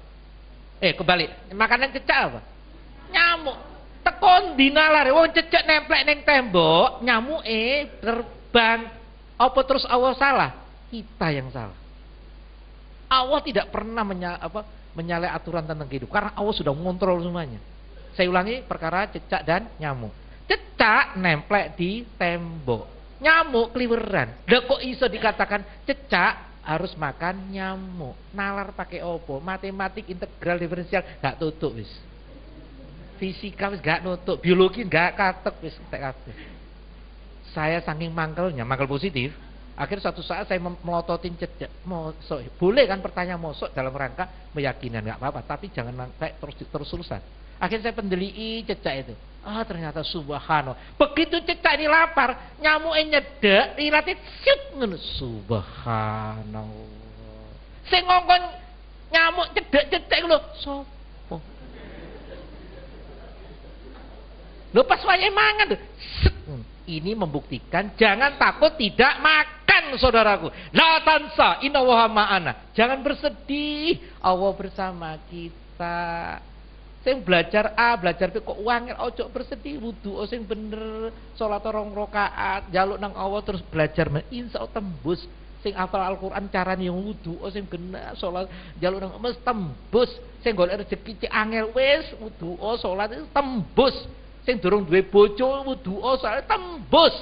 Kebalik. Makanan cecak apa? Nyamuk. Tekon dinalar, wong cecak nemplek neng tembok, nyamuk terbang. Apa terus Allah salah? Kita yang salah. Allah tidak pernah menyalahi aturan tentang kehidupan karena Allah sudah mengontrol semuanya. Saya ulangi perkara cecak dan nyamuk. Cecak nemplek di tembok, nyamuk keliweran. Lah kok iso dikatakan cecak harus makan nyamuk? Nalar pakai opo? Matematik integral diferensial gak tutup wis. Fisika wis gak nutuk, biologi gak katek wis tek kabeh. Saya saking mangkel positif, akhirnya suatu saat saya melototin cecak. Mosok, boleh kan pertanyaan mosok dalam rangka meyakinan, nggak apa-apa, tapi jangan sampai terus-terusan. Akhirnya saya pendeli cecak itu. Ternyata subhanallah. Begitu cecak ini lapar, nyamuknya nyedek, ilatnya syut ngono. Subhanallah. Sing ngongkon nyamuk cedek-cedek lho, sopo? Lho pas wayahe mangan lho. Ini membuktikan jangan takut tidak makan, saudaraku. La tansa innallaha ma'ana. Jangan bersedih, Allah bersama kita. Sing belajar A, belajar B kok wangel, ojo bersedih, wudu sing bener, salat 2 rakaat, njaluk nang Allah terus belajar, insyaallah tembus. Sing hafal Al-Qur'an carane wudu sing bener, salat njaluk nang mesti tembus. Sing golek rezeki cek angel wis wudu salat tembus. Sing durung duwe bojo wudu salat tembus.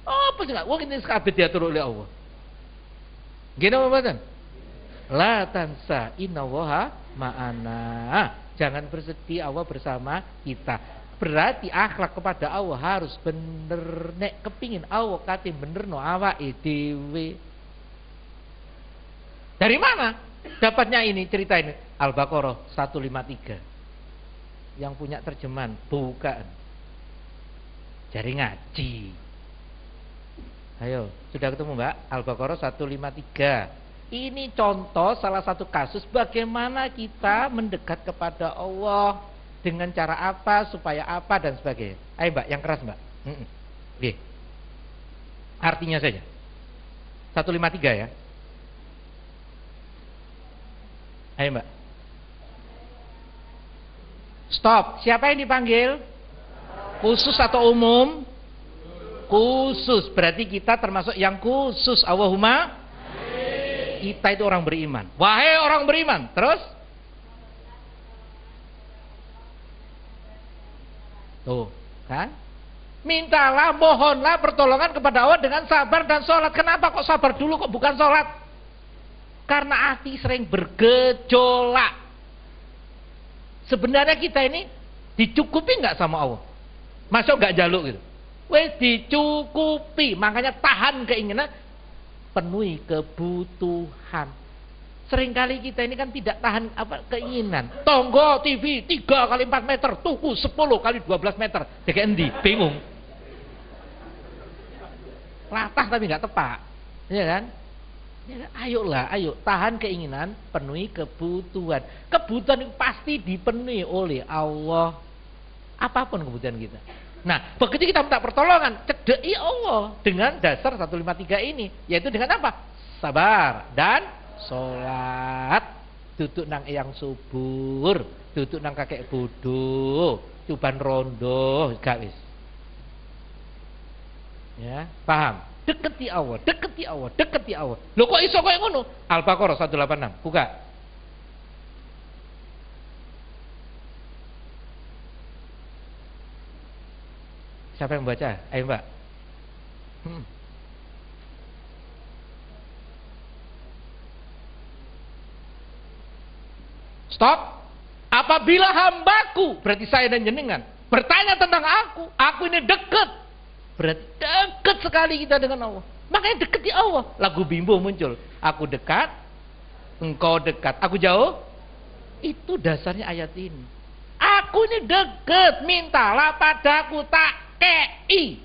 Apa sih gak wong ini kabeh diatur oleh Allah. Gini apa mboten? La tansa innallaha ma'ana. Jangan bersedih, Allah bersama kita. Berarti akhlak kepada Allah harus bener. Nek kepingin Allah kate benerno awake dhewe. Dari mana dapatnya ini cerita ini? Al-Baqarah 153. Yang punya terjemahan bukan. Jari ngaji. Ayo, sudah ketemu Mbak? Al-Baqarah 153. Ini contoh salah satu kasus bagaimana kita mendekat kepada Allah dengan cara apa, supaya apa dan sebagainya. Ayo Mbak, yang keras Mbak. Oke. Artinya saja. 153 ya. Ayo Mbak. Stop. Siapa yang dipanggil? Khusus atau umum? Khusus. Berarti kita termasuk yang khusus. Allahumma kita itu orang beriman. Wahai orang beriman. Terus? Tuh, kan? Mintalah, mohonlah pertolongan kepada Allah dengan sabar dan sholat. Kenapa kok sabar dulu kok bukan sholat? Karena hati sering bergejolak. Sebenarnya kita ini dicukupi nggak sama Allah? Masuk nggak jaluk gitu? Wes dicukupi. Makanya tahan keinginan, penuhi kebutuhan. Seringkali kita ini kan tidak tahan keinginan. Tonggo TV 3 kali 4 meter, tuku 10 kali 12 meter. Jadi endi? Bingung. Latah tapi nggak tepak. Ya kan? Ya, ayolah, ayo tahan keinginan, penuhi kebutuhan. Kebutuhan itu pasti dipenuhi oleh Allah. Apapun kebutuhan kita. Nah, begitu kita minta pertolongan, cedeki Allah dengan dasar 153 ini, yaitu dengan apa? Sabar dan sholat. Duduk nang eyang subur, duduk nang kakek bodoh, cuban rondo, gak wis. Ya, paham? Deketi Allah, deketi Allah, deketi Allah. Loh kok iso koyo ngono? Al-Baqarah 186. Buka. Siapa yang membaca? Ayo Mbak. Stop. Apabila hambaku, berarti saya dan jenengan, bertanya tentang aku ini dekat. Berarti dekat sekali kita dengan Allah. Makanya deketi Allah. Lagu Bimbo muncul. Aku dekat, engkau dekat. Aku jauh. Itu dasarnya ayat ini. Aku ini dekat, mintalah padaku tak KI.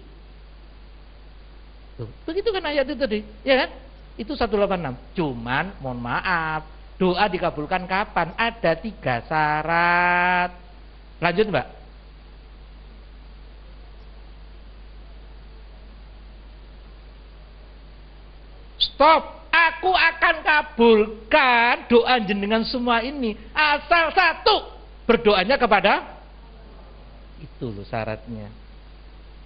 Tuh, begitu kan ayat itu tadi, ya kan? Itu 186. Cuman mohon maaf, doa dikabulkan kapan? Ada 3 syarat. Lanjut Mbak. Stop. Aku akan kabulkan doa jenengan semua ini asal satu, berdoanya kepada itu loh syaratnya.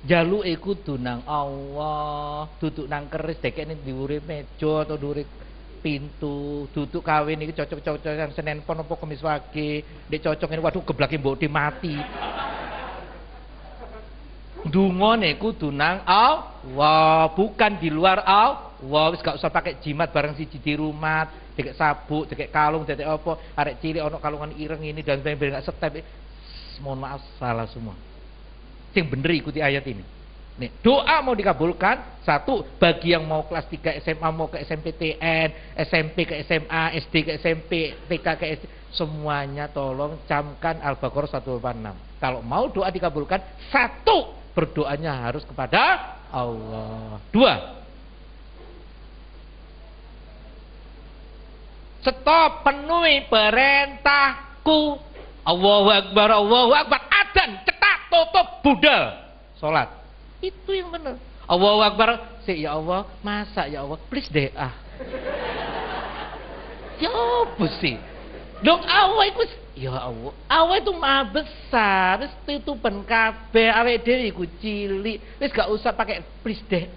Jaluke kudu nang Allah, duduk nang keris dekene diure meja atau diure pintu, duduk kawin iki cocok-cocokan Senin Pon apa Kamis Wage, nek cocok ini waduh geblake mbok mati. Dungane kudu nang Allah, bukan di luar Allah. Wis gak usah pakai jimat bareng siji di rumah, dikek sabuk, dikek kalung, dikek apa, arek cilik ana kalungan ireng ini dan sebagainya gak step. Mohon maaf salah semua. Sing bener ikuti ayat ini. Nih, doa mau dikabulkan, satu, bagi yang mau kelas 3 SMA mau ke SMPTN, SMP ke SMA, SD ke SMP, TK ke SD, semuanya tolong camkan Al-Baqarah 186. Kalau mau doa dikabulkan, satu, berdoanya harus kepada Allah. Dua, stop, penuhi perintahku. Allahu Akbar, Allahu Akbar, adzan, cetak, tutup, budal, sholat. Itu yang benar. Allahu Akbar, ya Allah, masa ya Allah, please deh Ya apa sih? Dong Allah itu Ya Allah, Allah itu maha besar, wis tutupan kabeh, awake dhewe iku cilik, wis gak usah pakai please deh.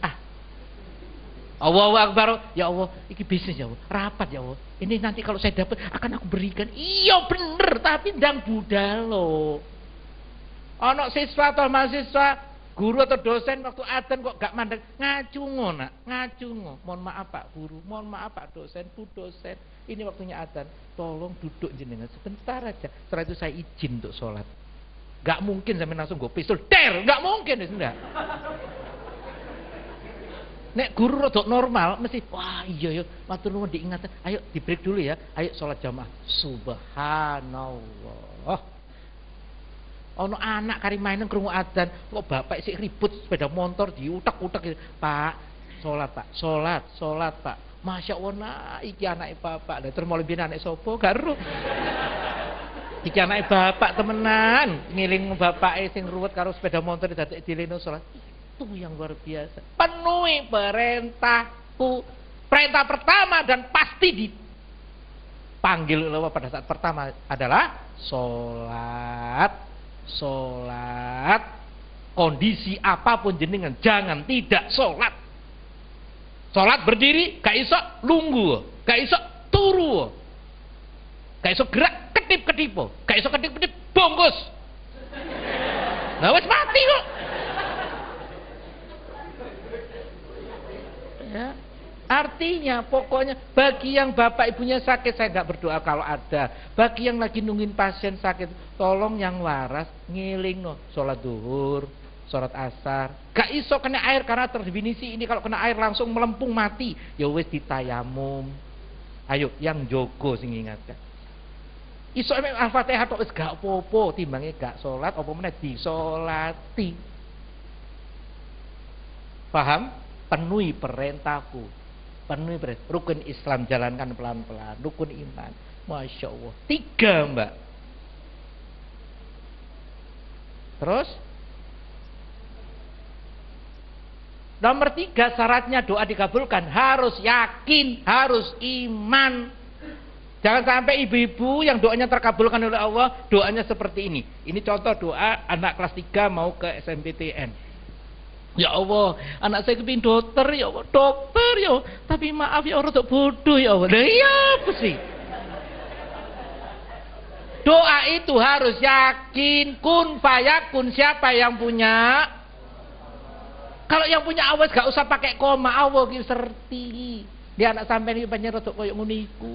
Allahu Akbar. Ya Allah, iki bisnis ya Allah, rapat ya Allah. Ini nanti kalau saya dapat akan aku berikan. Iya bener, tapi ndang budal lo. Ana siswa atau mahasiswa, guru atau dosen waktu adzan kok gak mandek, ngacungo nak, ngacungo. Mohon maaf Pak Guru, mohon maaf Pak dosen, Bu dosen. Ini waktunya adzan, tolong duduk jenengan sebentar aja. Setelah itu saya izin untuk sholat. Gak mungkin sampai langsung gue pistol, gak mungkin ya sudah. Nek guru rodok normal mesti wah iya ya matur nuwun diingatan, ayo di break dulu ya, ayo sholat jamaah. Subhanallah. Ono anak kari mainan krungu adzan, kok bapak sik ribut sepeda motor diutak-utak. Pak, sholat Pak, sholat Pak. Masya Allah, nah, iki anake bapak. Lah terus mulai anak sapa karo. Iki anake bapak temenan, ngiling bapake sing ruwet karo sepeda motor dadek dileno sholat. Itu yang luar biasa. Penuhi perintahku. Perintah pertama dan pasti dipanggil oleh Allah pada saat pertama adalah sholat. Kondisi apapun jenengan jangan tidak sholat. Sholat berdiri, gak iso lunggu, gak iso turu, gak iso gerak ketip-ketipo, gak iso ketip-ketip bungkus. Nah wis mati kok. Ya, artinya pokoknya bagi yang bapak ibunya sakit saya nggak berdoa kalau ada. Bagi yang lagi nungguin pasien sakit, tolong yang waras ngiling no, sholat duhur, sholat asar. Gak iso kena air karena terdefinisi ini kalau kena air langsung melempung mati. Ya wis ditayamum. Ayo yang jogo sing ingatkan. Iso Al-Fatihah tok wis gak apa-apa, timbangnya gak sholat apa meneh disolati. Paham? Penuhi perintahku, penuhi perintah. Rukun Islam jalankan pelan-pelan, rukun iman. Masya Allah, 3 mbak. Terus nomor 3 syaratnya doa dikabulkan harus yakin, harus iman. Jangan sampai ibu-ibu yang doanya terkabulkan oleh Allah doanya seperti ini. Ini contoh doa anak kelas 3 mau ke SMPTN. Ya Allah, anak saya kepingin dokter, ya Allah, dokter ya Allah. Tapi maaf ya Allah, untuk bodoh ya Allah. Nah iya apa sih? Doa itu harus yakin, kun fayakun. Siapa yang punya? Kalau yang punya awas gak usah pakai koma, Allah ki serti. Dia anak sampai ini banyak rotok koyok muniku.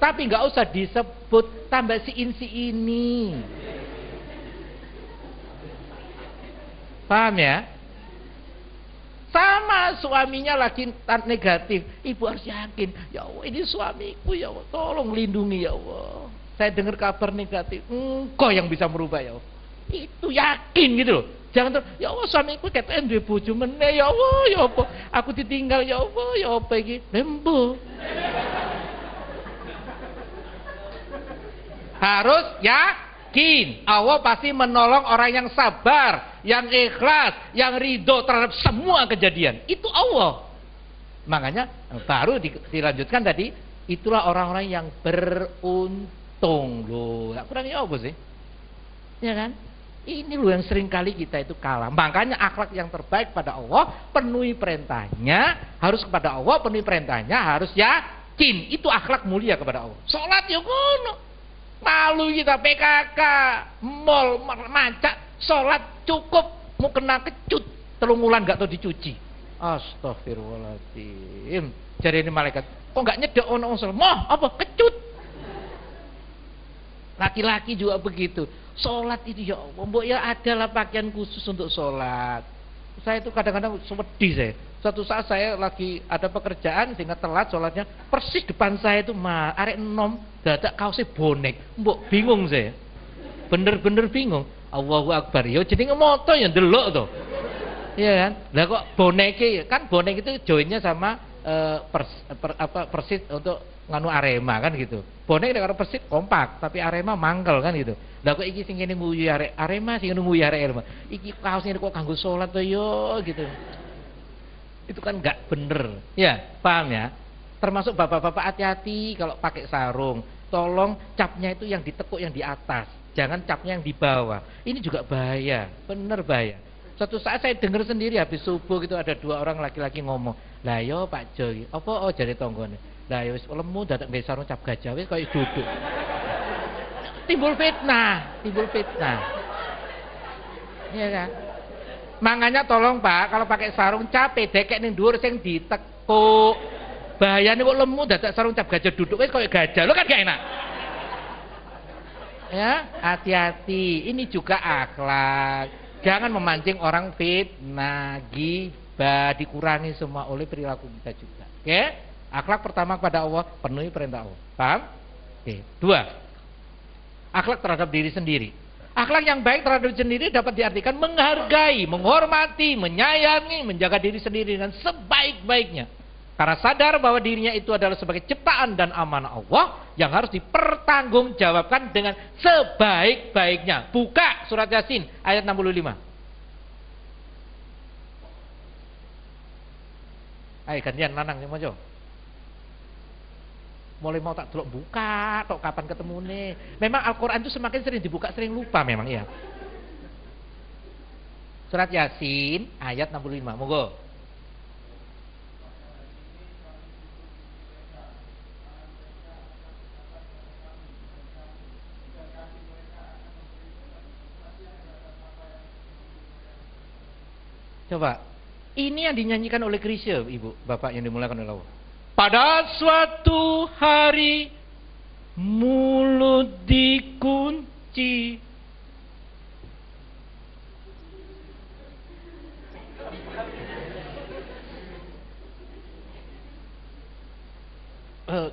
Tapi gak usah disebut tambah si ini. Paham ya? Sama suaminya lagi negatif, ibu harus yakin, ya Allah ini suamiku ya Allah, tolong lindungi ya Allah. Saya dengar kabar negatif, engkau yang bisa merubah ya Allah. Itu yakin gitu loh. Jangan terus, ya Allah suamiku katakan duwe bojo meneh ya Allah, ya apa? Aku ditinggal ya Allah, ya apa iki? Lembo. Harus yakin, Allah pasti menolong orang yang sabar, yang ikhlas, yang ridho terhadap semua kejadian. Itu Allah. Makanya baru dilanjutkan tadi, itulah orang-orang yang beruntung. Loh, kurangnya apa sih? Ya kan? Ini loh yang sering kali kita itu kalah. Makanya akhlak yang terbaik pada Allah, penuhi perintahnya, harus kepada Allah, penuhi perintahnya, harus yakin. Itu akhlak mulia kepada Allah. Sholat ya kono. Malu kita PKK, mall, macak, sholat cukup, mau kena kecut, 3 bulan gak tahu dicuci. Astagfirullahaladzim. Jadi ini malaikat, kok gak nyedek ono sholat? Moh, apa? Kecut. Laki-laki juga begitu. Sholat itu ya Allah, mbok ya adalah pakaian khusus untuk sholat. Saya itu kadang-kadang sedih saya. Suatu saat saya lagi ada pekerjaan sehingga telat sholatnya, persis depan saya itu arek enom dadak kaosnya bonek. Mbok bingung saya. Bener-bener bingung. Allahu Akbar. Ya jenenge moto ya ndelok to. Iya kan? Lah kok boneke kan bonek itu joinnya sama Persis untuk nganu Arema kan gitu. Bonek karo Persis kompak, tapi Arema mangkel kan gitu. Lah kok iki sing ngene nguyu Arema, sing nguyu Arema. Iki kaosnya kok kanggo salat to yo gitu. Itu kan enggak bener. Ya, paham ya? Termasuk bapak-bapak hati-hati kalau pakai sarung. Tolong capnya itu yang ditekuk yang di atas, jangan capnya yang di bawah. Ini juga bahaya, bener bahaya. Suatu saat saya dengar sendiri habis subuh gitu ada dua orang laki-laki ngomong, "Lah yo Pak Joy, apa jare tanggane? Lah yo wis lemu dadak nggawe sarung cap gajah wis koyo duduk." Timbul fitnah, timbul fitnah. Iya kan? Makanya tolong Pak, kalau pakai sarung cape dekek ning dhuwur sing ditekuk. Bahayane kok lemu dadak sarung cap gajah duduk wis koyo gajah. Lho kan gak enak. Ya, hati-hati. Ini juga akhlak. Jangan memancing orang fitnah, ghibah, dikurangi semua oleh perilaku kita juga. Oke? Akhlak pertama kepada Allah, penuhi perintah Allah. Paham? Oke. 2. Akhlak terhadap diri sendiri. Akhlak yang baik terhadap diri sendiri dapat diartikan menghargai, menghormati, menyayangi, menjaga diri sendiri dengan sebaik-baiknya. Karena sadar bahwa dirinya itu adalah sebagai ciptaan dan amanah Allah yang harus dipertanggungjawabkan dengan sebaik-baiknya. Buka surat Yasin ayat 65. Ayo gantian lanang yang mojo. Mulai mau tak delok buka, tok kapan ketemu nih. Memang Al-Quran itu semakin sering dibuka sering lupa memang ya. Surat Yasin ayat 65. Monggo. Coba, ini yang dinyanyikan oleh Krisya, Ibu, Bapak yang dimulakan oleh Allah. Pada suatu hari mulut dikunci.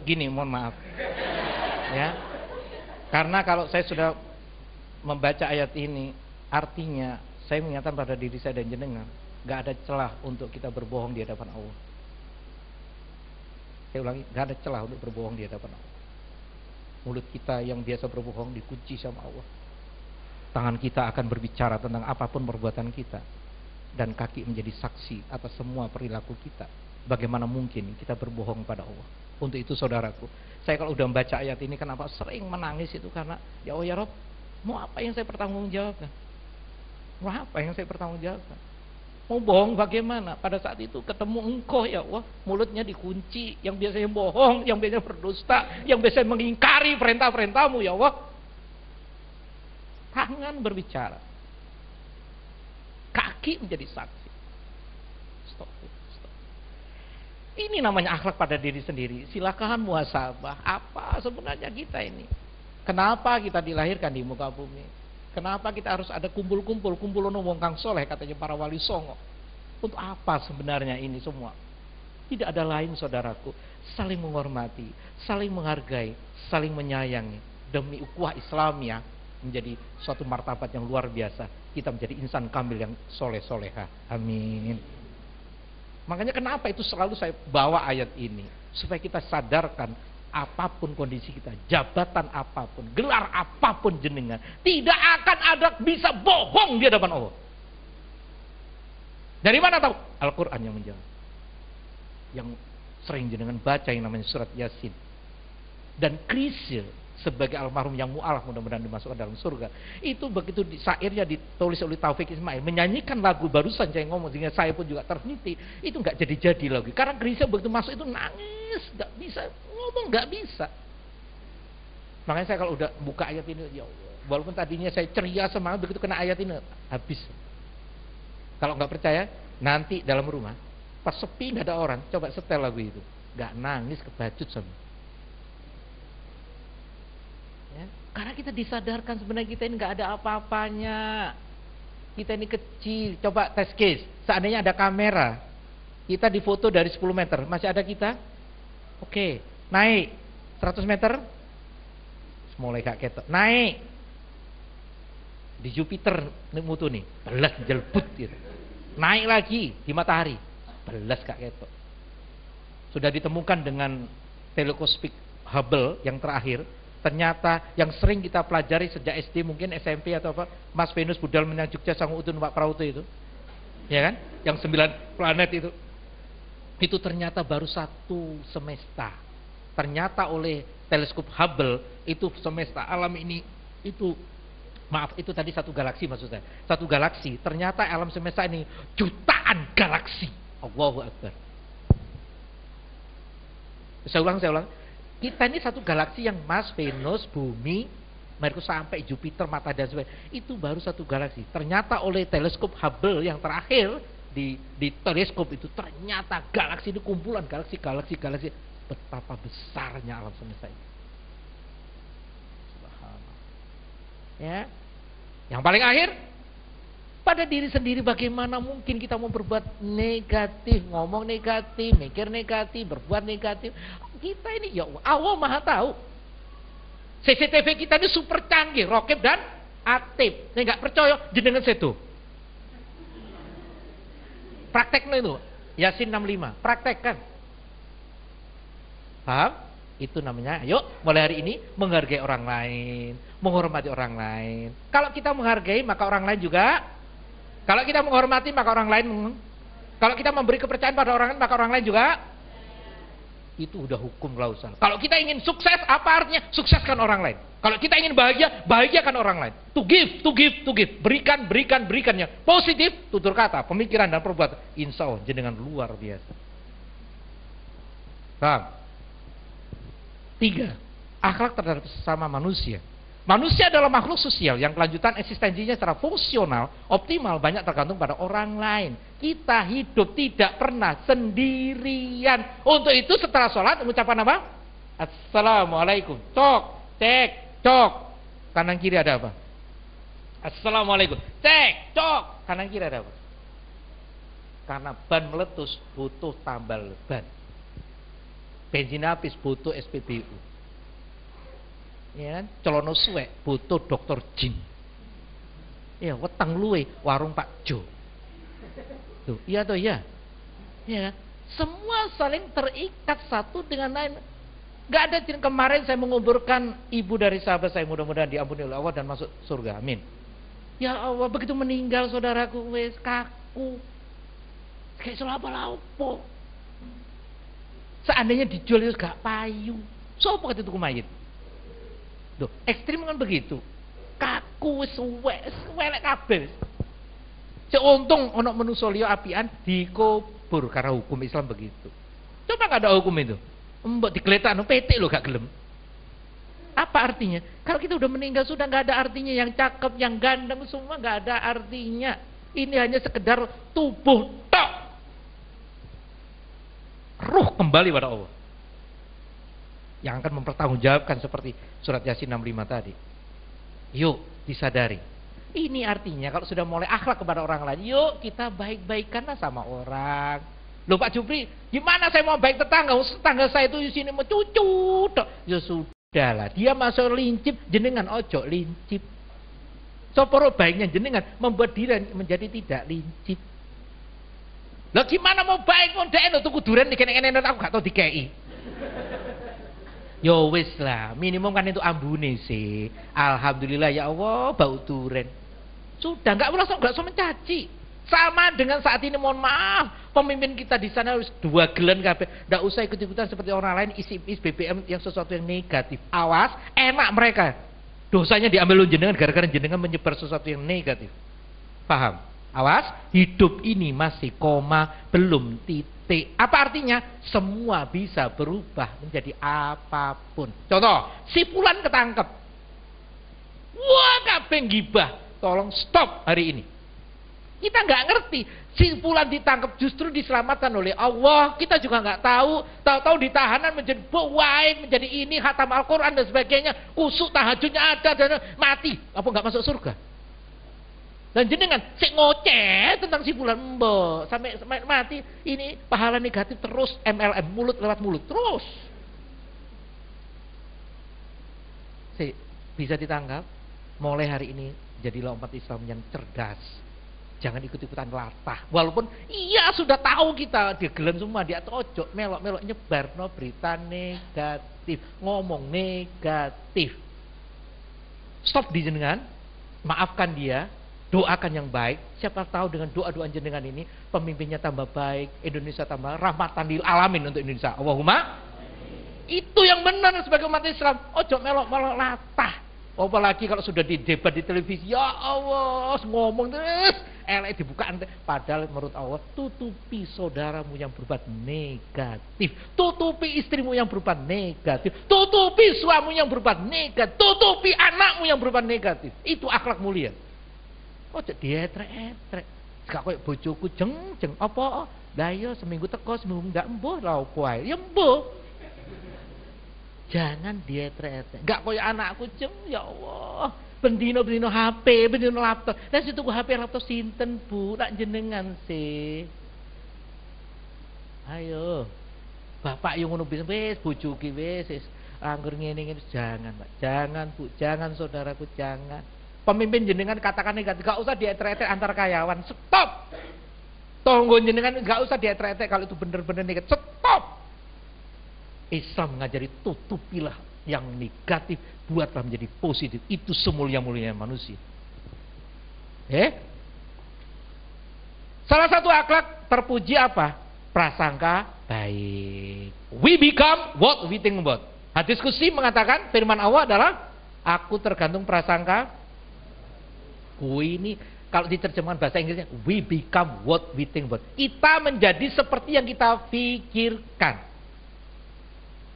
Gini, mohon maaf. Ya. Karena kalau saya sudah membaca ayat ini, artinya saya mengingatkan pada diri saya dan jenengan, gak ada celah untuk kita berbohong di hadapan Allah. Saya ulangi, gak ada celah untuk berbohong di hadapan Allah. Mulut kita yang biasa berbohong dikunci sama Allah. Tangan kita akan berbicara tentang apapun perbuatan kita, dan kaki menjadi saksi atas semua perilaku kita. Bagaimana mungkin kita berbohong pada Allah? Untuk itu saudaraku, saya kalau udah membaca ayat ini kenapa sering menangis itu karena ya Allah ya Rob, mau apa yang saya pertanggungjawabkan? Mau apa yang saya pertanggungjawabkan? Mau bohong bagaimana? Pada saat itu ketemu engkau ya Allah, mulutnya dikunci, yang biasanya bohong, yang biasanya berdusta, yang biasanya mengingkari perintah-perintahmu ya Allah. Tangan berbicara, kaki menjadi saksi. Stop. Ini namanya akhlak pada diri sendiri. Silakan muhasabah, apa sebenarnya kita ini? Kenapa kita dilahirkan di muka bumi? Kenapa kita harus ada kumpul-kumpul wong kang soleh katanya para wali songo? Untuk apa sebenarnya ini semua? Tidak ada lain saudaraku, saling menghormati, saling menghargai, saling menyayangi demi ukhuwah Islamiyah menjadi suatu martabat yang luar biasa. Kita menjadi insan kamil yang soleh-soleha. Amin. Makanya kenapa itu selalu saya bawa ayat ini, supaya kita sadarkan apapun kondisi kita, jabatan apapun, gelar apapun jenengan, tidak akan ada bisa bohong di hadapan Allah. Dari mana tahu? Al-Quran yang menjawab. Yang sering jenengan baca yang namanya surat Yasin. Dan Krisya sebagai almarhum yang mu'alaf mudah-mudahan dimasukkan dalam surga. Itu begitu syairnya ditulis oleh Taufik Ismail, menyanyikan lagu barusan saya ngomong sehingga saya pun juga terhenti. Itu nggak jadi-jadi lagi. Karena Krisya begitu masuk itu nangis, nggak bisa ngomong, nggak bisa. Makanya saya kalau udah buka ayat ini, ya Allah, walaupun tadinya saya ceria semangat, begitu kena ayat ini habis. Kalau nggak percaya, nanti dalam rumah pas sepi nggak ada orang, coba setel lagu itu, nggak nangis kebacut sama. Ya, karena kita disadarkan sebenarnya kita ini nggak ada apa-apanya. Kita ini kecil. Coba test case, seandainya ada kamera, kita difoto dari 10 meter, masih ada kita? Oke, naik 100 meter, mulai gak ketok. Naik di Jupiter mutu nih, belas jelbut gitu. Naik lagi di matahari, belas gak ketok. Sudah ditemukan dengan teleskop Hubble yang terakhir. Ternyata yang sering kita pelajari sejak SD mungkin SMP atau apa, Mas Venus Budal Menang Jogja Sangu Utun Pak Prauto itu, ya kan? Yang 9 planet itu. itu ternyata baru satu semesta. Ternyata oleh teleskop Hubble itu semesta alam ini itu, maaf, itu tadi satu galaksi maksud saya. Satu galaksi, ternyata alam semesta ini jutaan galaksi. Allahu Akbar. Saya ulang. Kita ini satu galaksi yang Mars, Venus, Bumi, Merkurius sampai Jupiter, Matahari dan sebagainya. Itu baru satu galaksi. Ternyata oleh teleskop Hubble yang terakhir di teleskop itu ternyata galaksi itu kumpulan galaksi. Betapa besarnya alam semesta ini. Subhanallah. Ya. Yang paling akhir, pada diri sendiri bagaimana mungkin kita mau berbuat negatif, ngomong negatif, mikir negatif, berbuat negatif. Kita ini ya Allah Maha tahu. CCTV kita ini super canggih, rokep dan aktif. Saya nggak percaya jenengan situ. Prakteknya itu Yasin 65, praktekkan. Paham? Itu namanya, yuk mulai hari ini menghargai orang lain, menghormati orang lain. Kalau kita menghargai, maka orang lain juga. Kalau kita menghormati, maka orang lain. Kalau kita memberi kepercayaan pada orang lain, maka orang lain juga. Itu udah hukum klausul. Kalau kita ingin sukses, apa artinya? Sukseskan orang lain. Kalau kita ingin bahagia, bahagiakan orang lain. To give. Berikannya. Positif, tutur kata, pemikiran dan perbuatan. Insya Allah, jenengan luar biasa. Paham? 3. Akhlak terhadap sesama manusia. Manusia adalah makhluk sosial yang kelanjutan eksistensinya secara fungsional, optimal, banyak tergantung pada orang lain. Kita hidup tidak pernah sendirian. Untuk itu setelah sholat mengucapkan apa? Assalamualaikum. Cok. Kanan kiri ada apa? Assalamualaikum. Cok. Kanan kiri ada apa? Karena ban meletus butuh tambal ban. Bensin habis butuh SPBU. Ya, celono suwek butuh dokter jin. Ya, weteng luwe warung Pak Jo. Tuh, iya toh ya. Ya, semua saling terikat satu dengan lain. Gak ada jin. Kemarin saya menguburkan ibu dari sahabat saya, mudah-mudahan diampuni oleh Allah dan masuk surga. Amin. Ya Allah, begitu meninggal saudaraku wes kaku. Kayak selapa-lapo. Seandainya dijual itu gak payu. Sopo kata tuku mayit. Duh, ekstrim kan begitu. Kaku suwelek kabeh. Seuntung ono manusa liya apian dikubur karena hukum Islam begitu. Coba gak ada hukum itu. Mbok digeletakno PT lo gak gelem. Apa artinya? Kalau kita udah meninggal sudah gak ada artinya. Yang cakep, yang ganteng semua gak ada artinya. Ini hanya sekedar tubuh tok. Ruh kembali pada Allah yang akan mempertanggungjawabkan seperti surat Yasin 65 tadi. Yuk disadari. Ini artinya kalau sudah mulai akhlak kepada orang lain, yuk kita baik-baikkanlah sama orang. Loh Pak Jupri, gimana saya mau baik tetangga? Tetangga saya itu di sini mau cucu. Ya sudahlah, dia masuk lincip, jenengan ojo lincip. Soporo baiknya jenengan membuat diri menjadi tidak lincip. Lah gimana mau baik mau ndek tuku duren dikene-kene aku gak tau dikei. Yo wis lah, minimum kan itu ambune sih. Alhamdulillah ya Allah bau duren. Sudah enggak usah mencaci. Sama dengan saat ini mohon maaf, pemimpin kita di sana harus 2 gelan kabeh. Enggak usah ikut-ikutan seperti orang lain isi BBM yang sesuatu yang negatif. Awas, enak mereka. Dosanya diambil jenengan gara-gara jenengan menyebar sesuatu yang negatif. Paham? Awas, hidup ini masih koma, belum titik. Apa artinya? Semua bisa berubah menjadi apapun. Contoh, si Fulan ketangkep. Wah, kabeh gibah. Tolong stop hari ini. Kita nggak ngerti. Si Fulan ditangkap justru diselamatkan oleh Allah. Kita juga nggak tahu. Tahu-tahu di tahanan menjadi baik, menjadi ini khatam Al-Quran dan sebagainya. Kusuk tahajudnya ada dan mati. Apa nggak masuk surga? Dan jenengan sik ngoceh tentang si Fulan mbok sampai mati, ini pahala negatif terus, MLM, mulut lewat mulut terus. Bisa ditangkap. Mulai hari ini jadilah umat Islam yang cerdas. Jangan ikut-ikutan latah. Walaupun iya sudah tahu kita digelan semua, dia ojo melok-melok nyebar no berita negatif, ngomong negatif. Stop di jenengan, maafkan dia. Doakan yang baik. Siapa tahu dengan doa-doa jenengan ini pemimpinnya tambah baik, Indonesia tambah rahmatan lil alamin untuk Indonesia. Allahumma. Itu yang benar sebagai umat Islam. Ojo melok-melok latah. Apalagi kalau sudah didebat di televisi, ya Allah, ngomong terus, elek dibuka ante. Padahal menurut Allah, tutupi saudaramu yang berbuat negatif, tutupi istrimu yang berbuat negatif, tutupi suamimu yang berbuat negatif, tutupi anakmu yang berbuat negatif. Itu akhlak mulia. Ojo dietrek-etrek. Gak koyo bojoku jeng-jeng apa? Lah iya seminggu teko, seminggu ndak embuh lha opo ae. Ya embuh. Jangan dietrek-etrek. Gak koyo anakku jeng, ya Allah. Bendino-bendino HP, bendino laptop. Lah situ HP laptop sinten, Bu? Nak jenengan sih. Ayo. Bapak yo ngono wis bojoku wis anggur ngene-ngene jangan, Pak. Jangan, Bu. Jangan saudaraku, jangan. Pemimpin jenengan katakan negatif, gak usah dietrek-etrek antar karyawan. Stop. Tonggo jenengan gak usah dietrek-etrek kalau itu benar-benar negatif. Stop. Islam mengajari tutupilah yang negatif, buatlah menjadi positif. Itu semulia-mulianya manusia. Salah satu akhlak terpuji apa? Prasangka baik. We become what we think about. Hadis qudsi mengatakan, firman Allah adalah aku tergantung prasangka. Ini kalau diterjemahkan bahasa Inggrisnya, we become what we think about. Kita menjadi seperti yang kita pikirkan.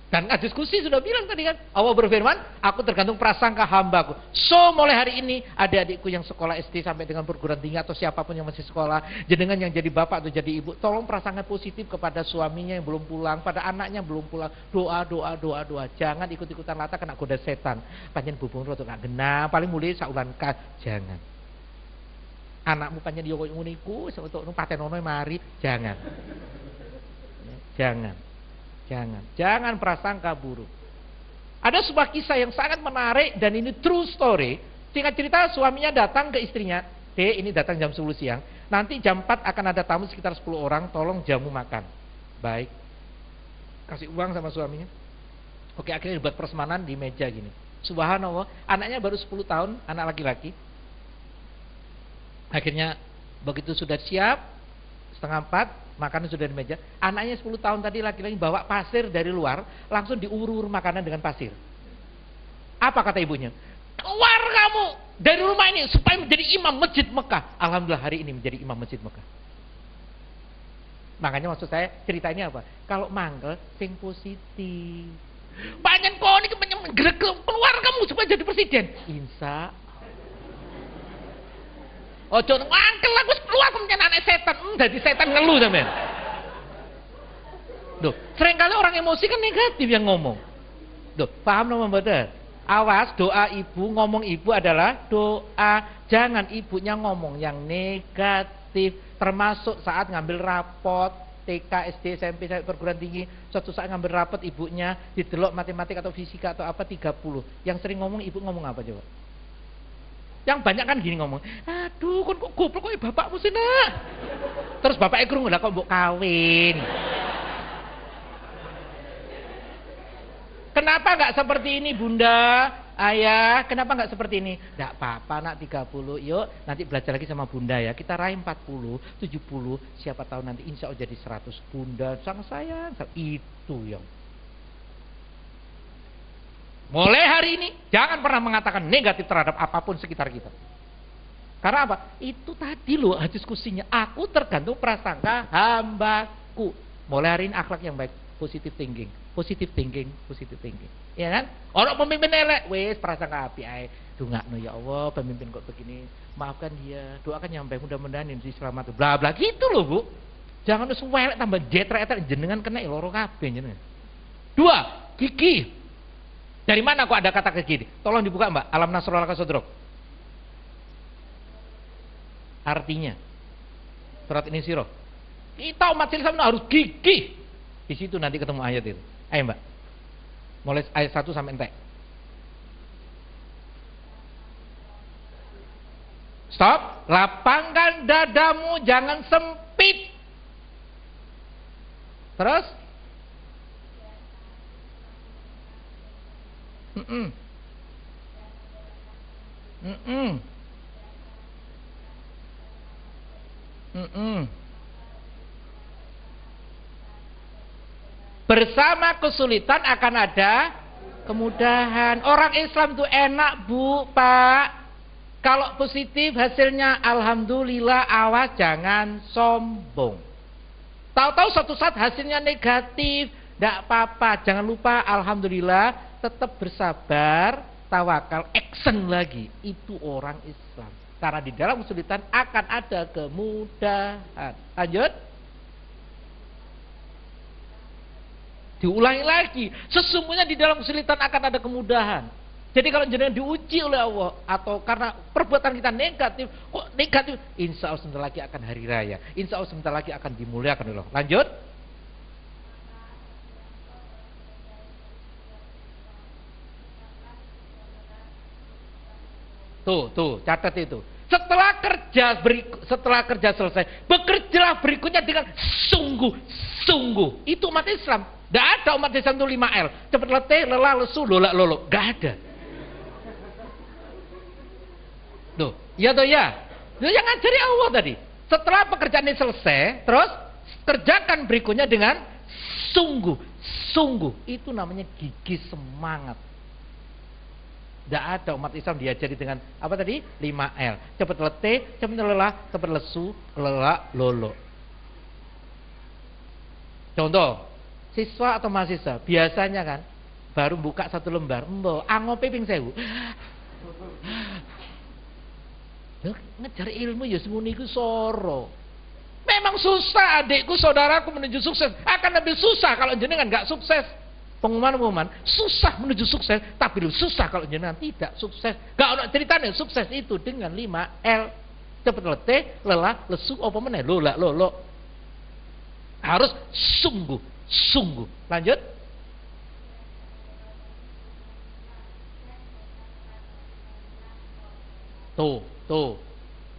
Dan hadis qudsi sudah bilang tadi kan, Allah berfirman, aku tergantung prasangka hambaku. So mulai hari ini adik-adikku yang sekolah SD sampai dengan perguruan tinggi atau siapapun yang masih sekolah, jenengan yang jadi bapak atau jadi ibu, tolong prasangka positif kepada suaminya yang belum pulang, pada anaknya yang belum pulang. Doa. Jangan ikut-ikutan lata kena goda setan. Panjen bubung roto gak genah, paling mulai saulan ka. Jangan. Anakmu panjen yo koyo ngene iku, untuk patenono mari, jangan. Jangan prasangka buruk. Ada sebuah kisah yang sangat menarik dan ini true story. Singkat cerita, suaminya datang ke istrinya, ini datang jam 10 siang. Nanti jam 4 akan ada tamu sekitar 10 orang, tolong jamu makan. Baik. Kasih uang sama suaminya. Oke, akhirnya dibuat persemanan di meja gini. Subhanallah, anaknya baru 10 tahun, anak laki-laki. Akhirnya begitu sudah siap, setengah 4, makanan sudah di meja. Anaknya 10 tahun tadi laki-laki bawa pasir dari luar, langsung diurur makanan dengan pasir. Apa kata ibunya? Keluar kamu dari rumah ini supaya menjadi imam masjid Mekah. Alhamdulillah hari ini menjadi imam masjid Mekah. Makanya maksud saya ceritanya apa? Kalau mangkel sing positif. Banyak kok ini keluar kamu supaya jadi presiden. Insya ojo mangkel aku keluar kemudian anak setan. Jadi setan ngeluh sampean. Duh, seringkali orang emosi kan negatif yang ngomong. Duh, paham nama mboten? Awas, doa ibu, ngomong ibu adalah doa. Jangan ibunya ngomong yang negatif. Termasuk saat ngambil rapot TK, SD, SMP, sampai perguruan tinggi. Suatu saat ngambil rapot ibunya didelok matematik atau fisika atau apa 30. Yang sering ngomong ibu ngomong apa coba? Yang banyak kan gini ngomong, aduh kok goblok kok bapakmu sih nak. Terus bapaknya krungu lah kok mbok kawin. Kenapa nggak seperti ini bunda, ayah? Kenapa nggak seperti ini? Nggak apa-apa nak 30, yuk nanti belajar lagi sama bunda ya. Kita raih 40, 70, siapa tahu nanti insya Allah jadi 100. Bunda sang sayang, itu yang. Mulai hari ini jangan pernah mengatakan negatif terhadap apapun sekitar kita. Karena apa? Itu tadi loh hadis qudsinya. Aku tergantung prasangka hambaku. Mulai hari ini akhlak yang baik, positive thinking. Ya kan? Orang pemimpin elek, wes prasangka api ae. Dongakno ya Allah, pemimpin kok begini. Maafkan dia, doakan yang baik, mudah-mudahan ini selamat. Bla bla gitu loh, Bu. Jangan wis welek tambah jetrek-jetrek jenengan kena loro kabeh jenengan. 2, gigi. Dari mana kok ada kata gigi? Tolong dibuka Mbak. Alam nasrul laka sodrok. Artinya surat ini sirah. Kita umat Islam harus gigih. Di situ nanti ketemu ayat itu. Ayo Mbak. Mulai ayat 1 sampai entek. Stop. Lapangkan dadamu, jangan sempit. Terus? Bersama kesulitan akan ada kemudahan. Orang Islam tuh enak, Bu, Pak. Kalau positif hasilnya alhamdulillah, awas jangan sombong. Tahu-tahu suatu saat hasilnya negatif, tidak apa-apa, jangan lupa alhamdulillah, tetap bersabar, tawakal, action lagi. Itu orang Islam. Karena di dalam kesulitan akan ada kemudahan. Lanjut. Diulangi lagi, sesungguhnya di dalam kesulitan akan ada kemudahan. Jadi kalau jenengan diuji oleh Allah atau karena perbuatan kita negatif, kok negatif? Insya Allah sebentar lagi akan hari raya. Insya Allah sebentar lagi akan dimuliakan oleh Allah. Lanjut. Tuh, catat itu. Setelah kerja selesai, bekerjalah berikutnya dengan sungguh. Itu umat Islam. Tidak ada umat Islam itu 5L. Cepat letih, lelah, lesu, lolak, lolo. Gak ada. Tuh, ya toh ya. Yang ngajari Allah tadi. Setelah pekerjaan ini selesai, terus kerjakan berikutnya dengan sungguh. Itu namanya gigih semangat. Tidak ada umat Islam diajari dengan apa tadi? 5L. Cepat letih, cepat lelah, cepat lesu, lelak, lolo. Contoh, siswa atau mahasiswa biasanya kan baru buka satu lembar, angope ping 1000. Ngejar ilmu ya semuanya itu soro. Memang susah adikku, saudaraku menuju sukses. Akan lebih susah kalau jenengan nggak sukses. Pengumuman susah menuju sukses, tapi lebih susah kalau jenengan tidak sukses. Gak ada ceritanya sukses itu dengan 5L. Cepat letih, lelah, lesu, apa meneh, lolak, lolo. Harus sungguh. Lanjut. Tuh.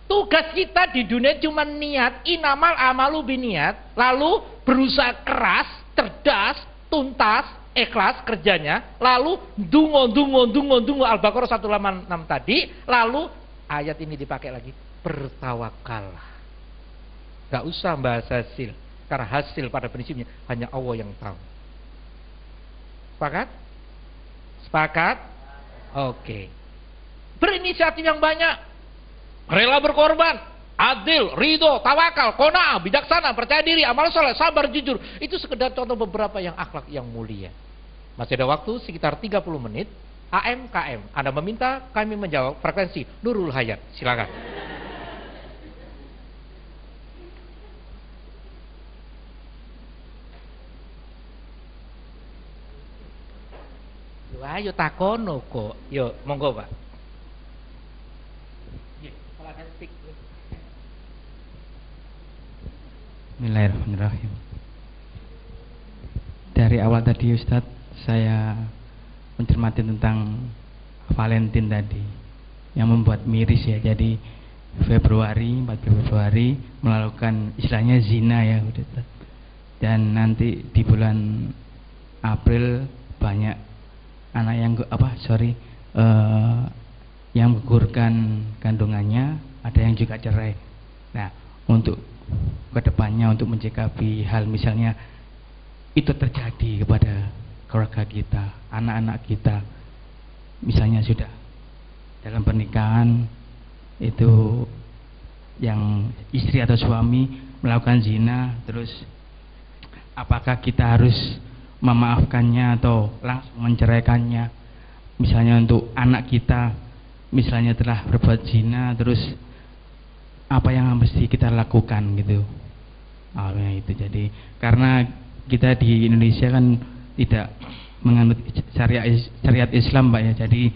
Tugas kita di dunia cuma niat, inamal amalu biniat, lalu berusaha keras, cerdas, tuntas, ikhlas kerjanya, lalu dungo Al-Baqarah 186 tadi, lalu ayat ini dipakai lagi, bertawakallah. Gak usah bahas hasil, karena hasil pada prinsipnya hanya Allah yang tahu. Sepakat? Oke. Berinisiatif yang banyak, rela berkorban, adil, ridho, tawakal, qanaah, bijaksana, percaya diri, amal soleh, sabar, jujur. Itu sekedar contoh beberapa yang akhlak yang mulia. Masih ada waktu sekitar 30 menit. AM, KM. Anda meminta, kami menjawab. Frekuensi Nurul Hayat. Silakan. Ayo takono kok. Yo, monggo Pak. Bismillahirrahmanirrahim. Dari awal tadi Ustadz, saya mencermati tentang Valentine tadi yang membuat miris ya. Jadi 14 Februari melakukan istilahnya zina ya Ustadz. Dan nanti di bulan April banyak anak yang yang menggugurkan kandungannya, ada yang juga cerai. Nah, untuk kedepannya untuk mencikapi hal misalnya itu terjadi kepada keluarga kita, anak-anak kita, misalnya sudah dalam pernikahan itu yang istri atau suami melakukan zina, terus apakah kita harus memaafkannya atau langsung menceraikannya? Misalnya untuk anak kita misalnya telah berbuat zina, terus apa yang mesti kita lakukan gitu. Itu jadi karena kita di Indonesia kan tidak menganut syariat Islam Pak ya. Jadi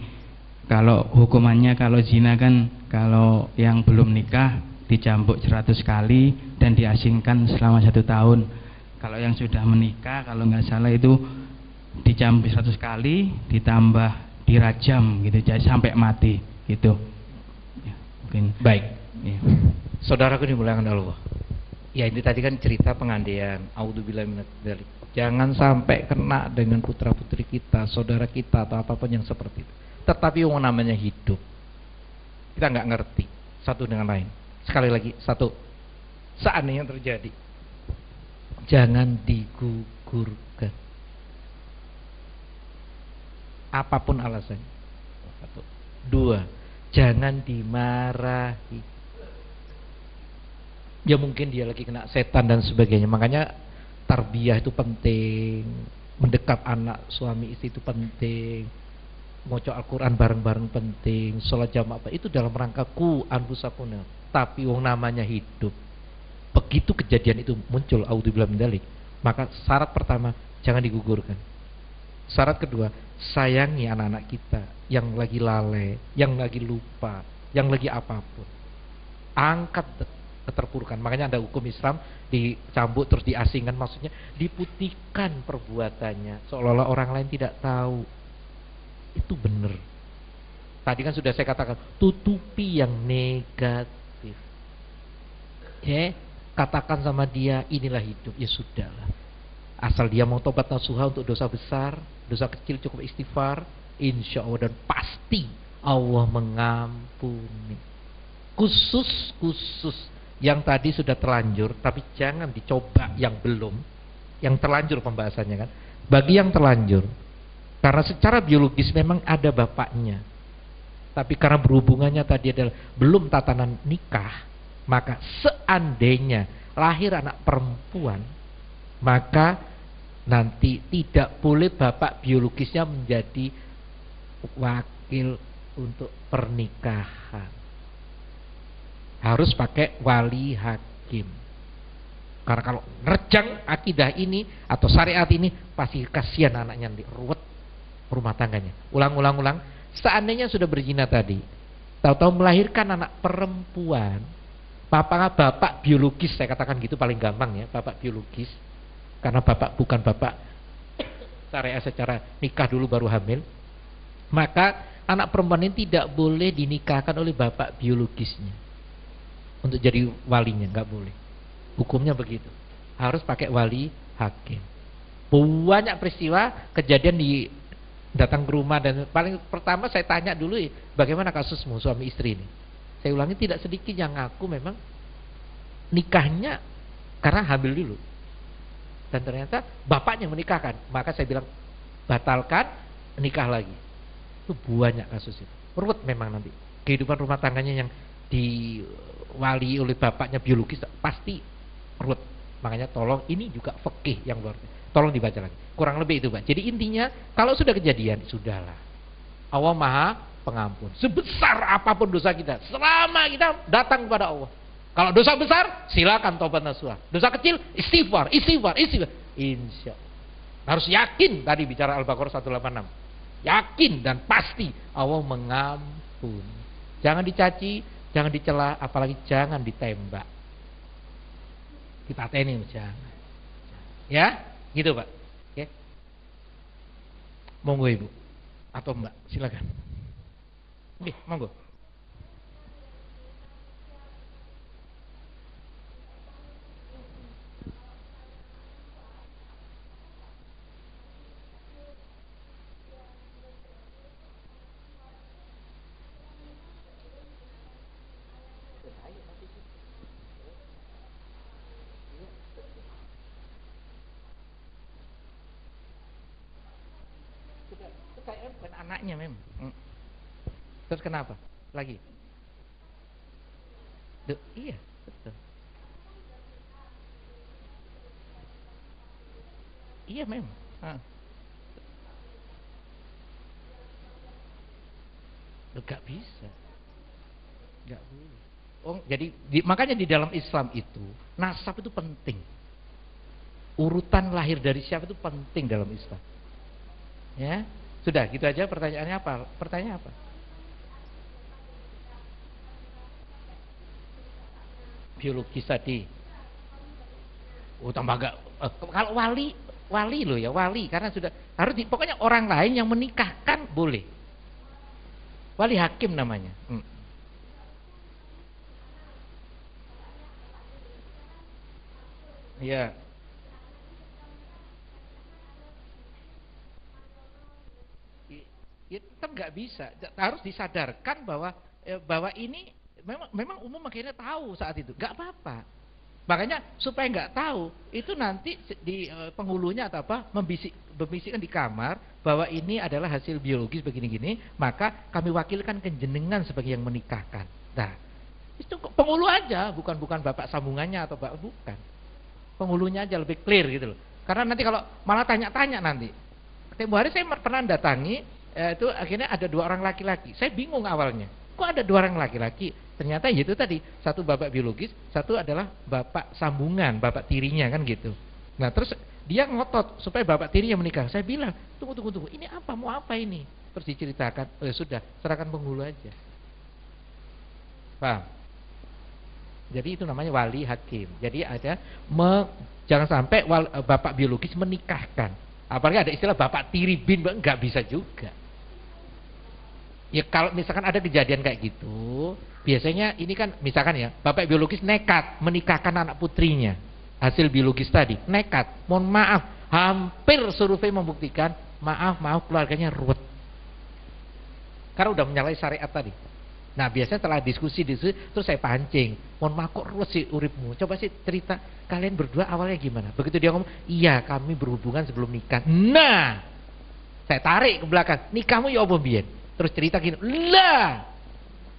kalau hukumannya kalau zina kan kalau yang belum nikah dicambuk 100 kali dan diasingkan selama 1 tahun. Kalau yang sudah menikah kalau nggak salah itu dicambuk 100 kali ditambah dirajam gitu sampai mati gitu. Ya, mungkin baik. Ya. Saudaraku dimuliakan Allah. Ya ini tadi kan cerita pengandaian. Auzubillahi minadzalik. Jangan sampai kena dengan putra putri kita, saudara kita atau apapun yang seperti itu. Tetapi yang namanya hidup, kita nggak ngerti satu dengan lain. Sekali lagi, satu, seandainya terjadi, jangan digugurkan. Apapun alasannya. Satu. Dua, jangan dimarahi. Ya mungkin dia lagi kena setan dan sebagainya. Makanya tarbiyah itu penting. Mendekat anak suami istri itu penting. Maca Al-Quran bareng-bareng penting. Sholat jamaah itu dalam rangka ku anfusakuna. Tapi wong namanya hidup. Begitu kejadian itu muncul, audzubillahi min dzalik, maka syarat pertama jangan digugurkan. Syarat kedua, sayangi anak-anak kita yang lagi lalai, yang lagi lupa, yang lagi apapun. Angkat keterpurukan. Makanya ada hukum Islam dicambuk terus diasingkan, maksudnya diputihkan perbuatannya seolah-olah orang lain tidak tahu. Itu benar. Tadi kan sudah saya katakan, tutupi yang negatif. Ya, katakan sama dia, inilah hidup, ya sudahlah. Asal dia mau tobat nasuha untuk dosa besar, dosa kecil cukup istighfar, insya Allah dan pasti Allah mengampuni. Khusus yang tadi sudah terlanjur, tapi jangan dicoba yang belum, yang terlanjur pembahasannya kan. Bagi yang terlanjur, karena secara biologis memang ada bapaknya, tapi karena berhubungannya tadi adalah belum tatanan nikah, maka seandainya lahir anak perempuan, maka nanti tidak boleh bapak biologisnya menjadi wakil untuk pernikahan. Harus pakai wali hakim. Karena kalau nerjang akidah ini atau syariat ini, pasti kasihan anaknya nanti ruwet rumah tangganya. Ulang. Seandainya sudah berzina tadi, tahu-tahu melahirkan anak perempuan, bapak biologis, saya katakan gitu paling gampang ya, bapak biologis, karena bapak bukan bapak syariah secara nikah dulu baru hamil, maka anak perempuan ini tidak boleh dinikahkan oleh bapak biologisnya untuk jadi walinya, nggak boleh. Hukumnya begitu, harus pakai wali hakim. Banyak peristiwa kejadian di datang ke rumah, dan paling pertama saya tanya dulu, bagaimana kasusmu suami istri ini? Saya ulangi, tidak sedikit yang ngaku memang nikahnya karena hamil dulu, dan ternyata bapaknya menikahkan. Maka saya bilang batalkan, nikah lagi. Itu banyak kasus itu. Ruwet memang nanti kehidupan rumah tangganya yang diwali oleh bapaknya biologis pasti ruwet. Makanya tolong, ini juga fikih yang luar biasa, tolong dibaca lagi. Kurang lebih itu Pak. Jadi intinya kalau sudah kejadian, sudahlah, Allah Maha Pengampun. Sebesar apapun dosa kita, selama kita datang kepada Allah. Kalau dosa besar, silakan tobat nasuha. Dosa kecil, istighfar. Insya Allah. Harus yakin, tadi bicara Al-Baqarah 186. Yakin dan pasti Allah mengampun. Jangan dicaci, jangan dicela, apalagi jangan ditembak. Dipateni jangan. Ya, gitu Pak. Oke. Monggo Ibu atau Mbak, silakan. Oke, monggo. Saya bukan anaknya memang. Terus kenapa? Lagi? Iya, betul. Iya memang. Gak bisa. Gak boleh. Oh, jadi makanya di dalam Islam itu nasab itu penting. Urutan lahir dari siapa itu penting dalam Islam. Ya. Sudah, gitu aja. Pertanyaannya apa? Pertanyaan apa? Biologis tadi. Oh, tambah enggak. Kalau wali loh ya, wali karena sudah harus pokoknya orang lain yang menikahkan boleh. Wali hakim namanya. Ya. Ya tetap nggak bisa, harus disadarkan bahwa ini memang umum akhirnya tahu saat itu, nggak apa-apa. Makanya supaya nggak tahu, itu nanti di penghulunya atau apa membisikkan di kamar bahwa ini adalah hasil biologis begini-gini, maka kami wakilkan ke jenengan sebagai yang menikahkan. Nah, itu penghulu aja, bukan bapak sambungannya atau bapak, bukan. Penghulunya aja lebih clear gitu loh. Karena nanti kalau malah tanya-tanya nanti. Tempo hari saya pernah datangi, itu akhirnya ada 2 orang laki-laki. Saya bingung awalnya. Kok ada 2 orang laki-laki? Ternyata itu tadi, satu bapak biologis, satu adalah bapak sambungan, bapak tirinya kan gitu. Nah terus dia ngotot supaya bapak tirinya menikah. Saya bilang, tunggu, ini apa, mau apa ini? Terus diceritakan, oh ya sudah, serahkan penghulu aja. Paham? Jadi itu namanya wali hakim. Jadi ada, jangan sampai bapak biologis menikahkan. Apalagi ada istilah bapak tiri bin, nggak bisa juga. Ya kalau misalkan ada kejadian kayak gitu, biasanya ini kan misalkan ya, bapak biologis nekat menikahkan anak putrinya, hasil biologis tadi, nekat. Mohon maaf, hampir survei membuktikan, maaf keluarganya ruwet. Karena udah menyalahi syariat tadi. Nah biasanya setelah diskusi, terus saya pancing, mohon maaf kok ruwet sih uripmu, coba sih cerita, kalian berdua awalnya gimana? Begitu dia ngomong, iya kami berhubungan sebelum nikah. Nah, saya tarik ke belakang, nikahmu ya apa biyen? Terus cerita gini, lah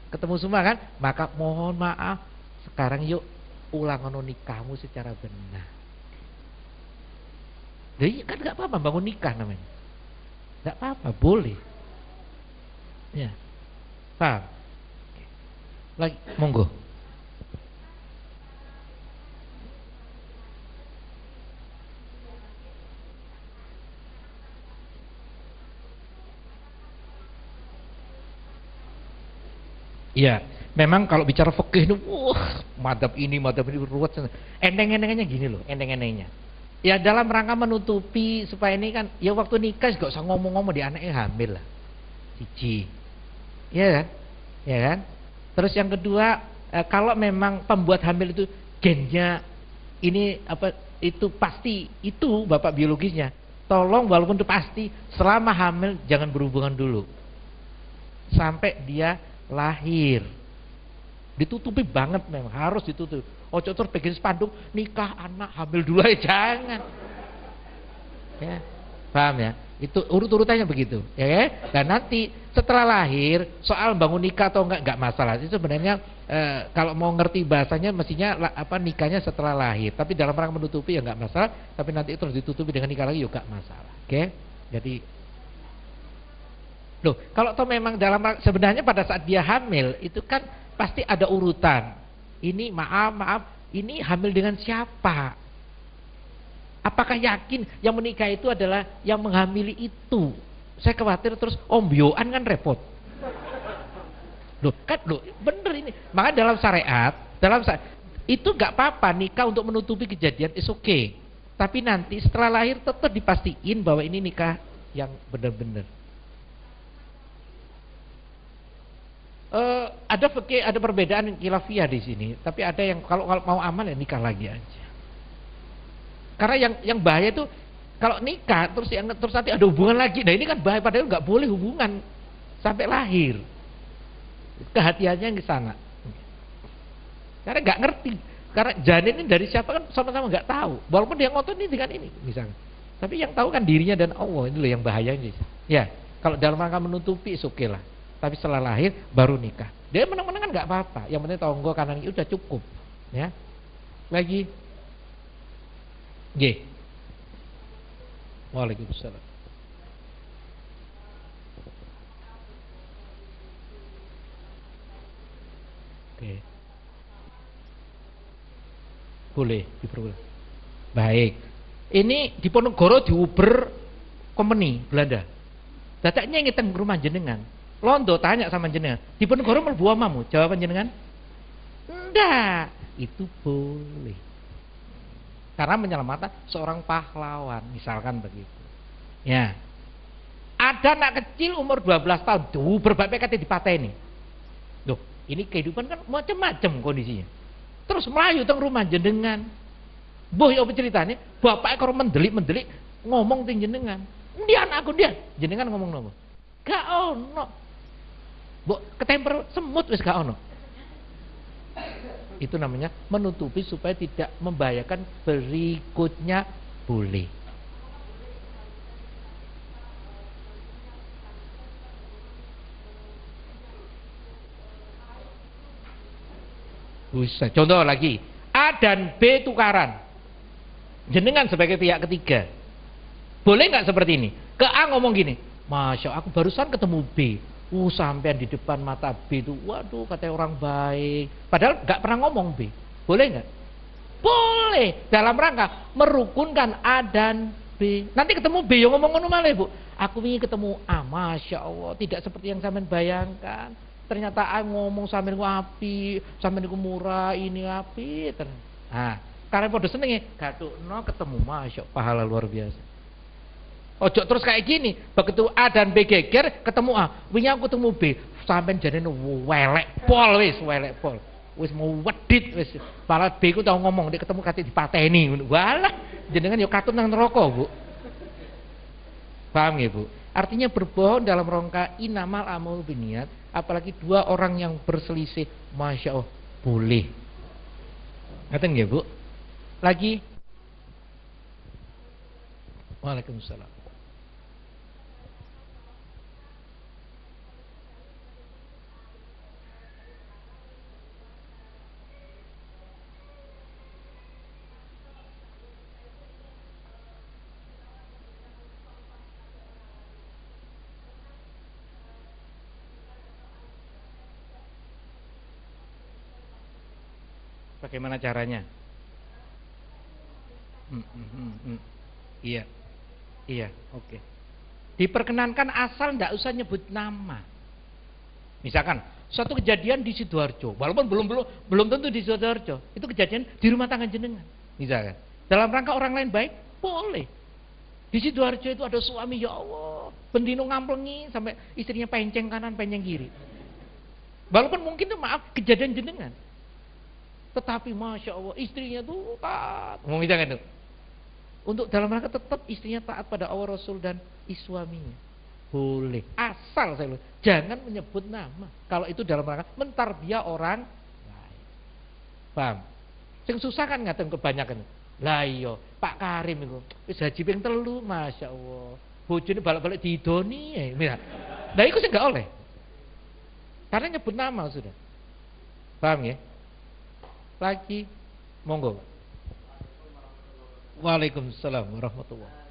ketemu semua kan, maka mohon maaf, sekarang yuk ulang nikahmu secara benar. Jadi kan nggak apa-apa bangun nikah namanya, nggak apa-apa, boleh. Ya, paham? Lagi, monggo. Iya, memang kalau bicara fikih itu, madhab ini ruwet. Endeng-endengnya gini loh, endeng-endengnya. Ya dalam rangka menutupi supaya ini kan, ya waktu nikah gak usah ngomong-ngomong di anaknya hamil lah. Cici. Iya kan? Ya kan? Terus yang kedua, kalau memang pembuat hamil itu gennya ini apa itu pasti itu bapak biologisnya. Tolong walaupun itu pasti selama hamil jangan berhubungan dulu. Sampai dia lahir. Ditutupi banget memang, harus ditutup. Ojo terus bikin spanduk nikah anak hamil dulu aja, jangan. Ya. Paham ya? Itu urut-urutannya begitu, ya. Dan nanti setelah lahir soal bangun nikah atau enggak masalah. Itu sebenarnya kalau mau ngerti bahasanya mestinya apa nikahnya setelah lahir. Tapi dalam rangka menutupi ya enggak masalah, tapi nanti itu harus ditutupi dengan nikah lagi juga masalah. Oke? Jadi loh, kalau toh memang dalam sebenarnya pada saat dia hamil itu kan pasti ada urutan. Ini maaf, ini hamil dengan siapa? Apakah yakin yang menikah itu adalah yang menghamili itu? Saya khawatir terus ombyoan kan repot. Loh, bener ini. Maka dalam syariat, itu gak apa-apa nikah untuk menutupi kejadian, is okay. Tapi nanti setelah lahir tetap dipastiin bahwa ini nikah yang benar-benar. Ada perbedaan khilafiyah di sini, tapi ada yang kalau mau aman ya nikah lagi aja. Karena yang bahaya itu kalau nikah terus nanti ada hubungan lagi. Nah ini kan bahaya, padahal nggak boleh hubungan sampai lahir. Kehati-hatiannya di sana. Karena nggak ngerti. Karena janin ini dari siapa kan sama-sama nggak tahu. Walaupun dia ngotot ini dengan ini misalnya. Tapi yang tahu kan dirinya dan Allah, ini loh yang bahayanya. Ya, kalau dalam rangka menutupi oke lah. Tapi setelah lahir baru nikah. Dia menang-menang kan nggak apa-apa. Yang penting tonggo kanan itu udah cukup. Ya. Lagi. G. Waalaikumsalam. Oke. Boleh diperbolehkan. Baik. Ini di Ponorogo diuber company Belanda. Dadaknya ngiteng rumah jenengan. Londo tanya sama jenengan, di Ponorogo mlebu omamu? Jawaban jenengan? Enggak. Itu boleh. Karena menyelamatkan seorang pahlawan, misalkan begitu. Ya. Ada anak kecil umur 12 tahun, berbapek kate dipateni. Loh, ini kehidupan kan macam-macam kondisinya. Terus melayu teng rumah jenengan. Boh ya apa ceritanya? Bapak karo mendelik-mendelik ngomong ting jenengan. Ndi anakku dia? Jenengan ngomong nopo? Gak ono. Mbok ketemper semut wis gak ono. Itu namanya menutupi supaya tidak membahayakan berikutnya, boleh. Bisa. Contoh lagi, A dan B tukaran. Jenengan sebagai pihak ketiga, boleh nggak seperti ini? Ke A ngomong gini, Masya Allah, aku barusan ketemu B. Sampean di depan mata B itu, waduh, katanya orang baik. Padahal nggak pernah ngomong B. Boleh nggak? Boleh. Dalam rangka merukunkan A dan B. Nanti ketemu B yang ngomong ngono malah, Bu. Aku ingin ketemu A, Masya Allah, tidak seperti yang sampean bayangkan. Ternyata A ngomong sampean ku api, sampean ku murah, ini api. Nah, karena podo senenge, gatukno ketemu, Masya Allah, pahala luar biasa. Ojo terus kayak gini, begitu A dan B geger, ketemu A, wingi aku ketemu B, sampean jarene welek pol wis, welek pol. Wis mau wedit wis. Malah B ku tau ngomong, nek ketemu kate dipateni ngono. Walah, jenengan yo katut nang neraka, Bu. Paham ya, Bu? Artinya berbohong dalam rangka inamal amal biniat, apalagi dua orang yang berselisih, Masya Allah, boleh. Ngaten nggih, Bu? Lagi. Waalaikumsalam. Bagaimana caranya? Iya, iya, oke. Diperkenankan asal ndak usah nyebut nama. Misalkan suatu kejadian di Sidoarjo, walaupun belum tentu di Sidoarjo, itu kejadian di rumah tangga jenengan. Misalkan dalam rangka orang lain baik, boleh. Di Sidoarjo itu ada suami, ya Allah, bendino ngamplengi sampai istrinya penceng kanan, penceng kiri. Walaupun mungkin itu maaf kejadian jenengan. Tetapi Masya Allah istrinya tuh taat. Mau misalkan itu. Untuk dalam rangka tetap istrinya taat pada Allah Rasul dan suaminya. Boleh. Asal saya bilang, jangan menyebut nama. Kalau itu dalam rangka mentarbiah orang lain. Paham? Yang susah kan ngaten kebanyakan. Lah iya, Pak Karim itu wis haji ping 3, Masya Allah. Bojone balik-balik diidoni ya. Lah iku sing enggak oleh. Karena nyebut nama sudah. Paham ya? Lagi, monggo. Waalaikumsalam warahmatullahi.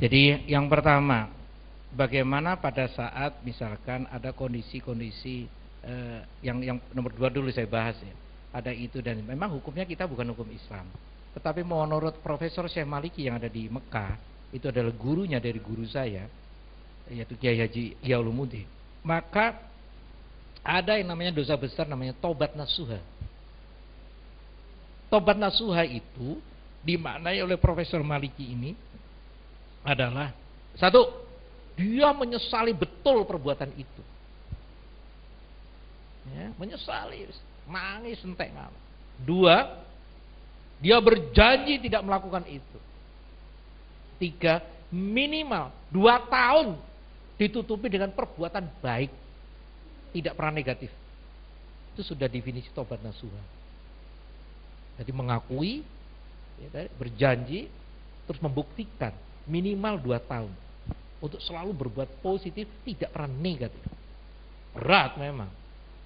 Jadi yang pertama, bagaimana pada saat misalkan ada kondisi-kondisi yang nomor 2 dulu saya bahas ya. Ada itu dan memang hukumnya kita bukan hukum Islam. Tetapi menurut Profesor Syekh Maliki yang ada di Mekah, itu adalah gurunya dari guru saya, yaitu Kiai Haji Yaulumuddin. Maka ada yang namanya dosa besar namanya tobat nasuha. Tobat nasuha itu dimaknai oleh Profesor Maliki ini adalah satu, dia menyesali betul perbuatan itu, ya, menyesali, nangis entek ngapa. 2, dia berjanji tidak melakukan itu. 3, minimal 2 tahun ditutupi dengan perbuatan baik, tidak pernah negatif. Itu sudah definisi tobat nasuha. Jadi mengakui, ya, berjanji, terus membuktikan minimal 2 tahun untuk selalu berbuat positif, tidak pernah negatif. Berat memang.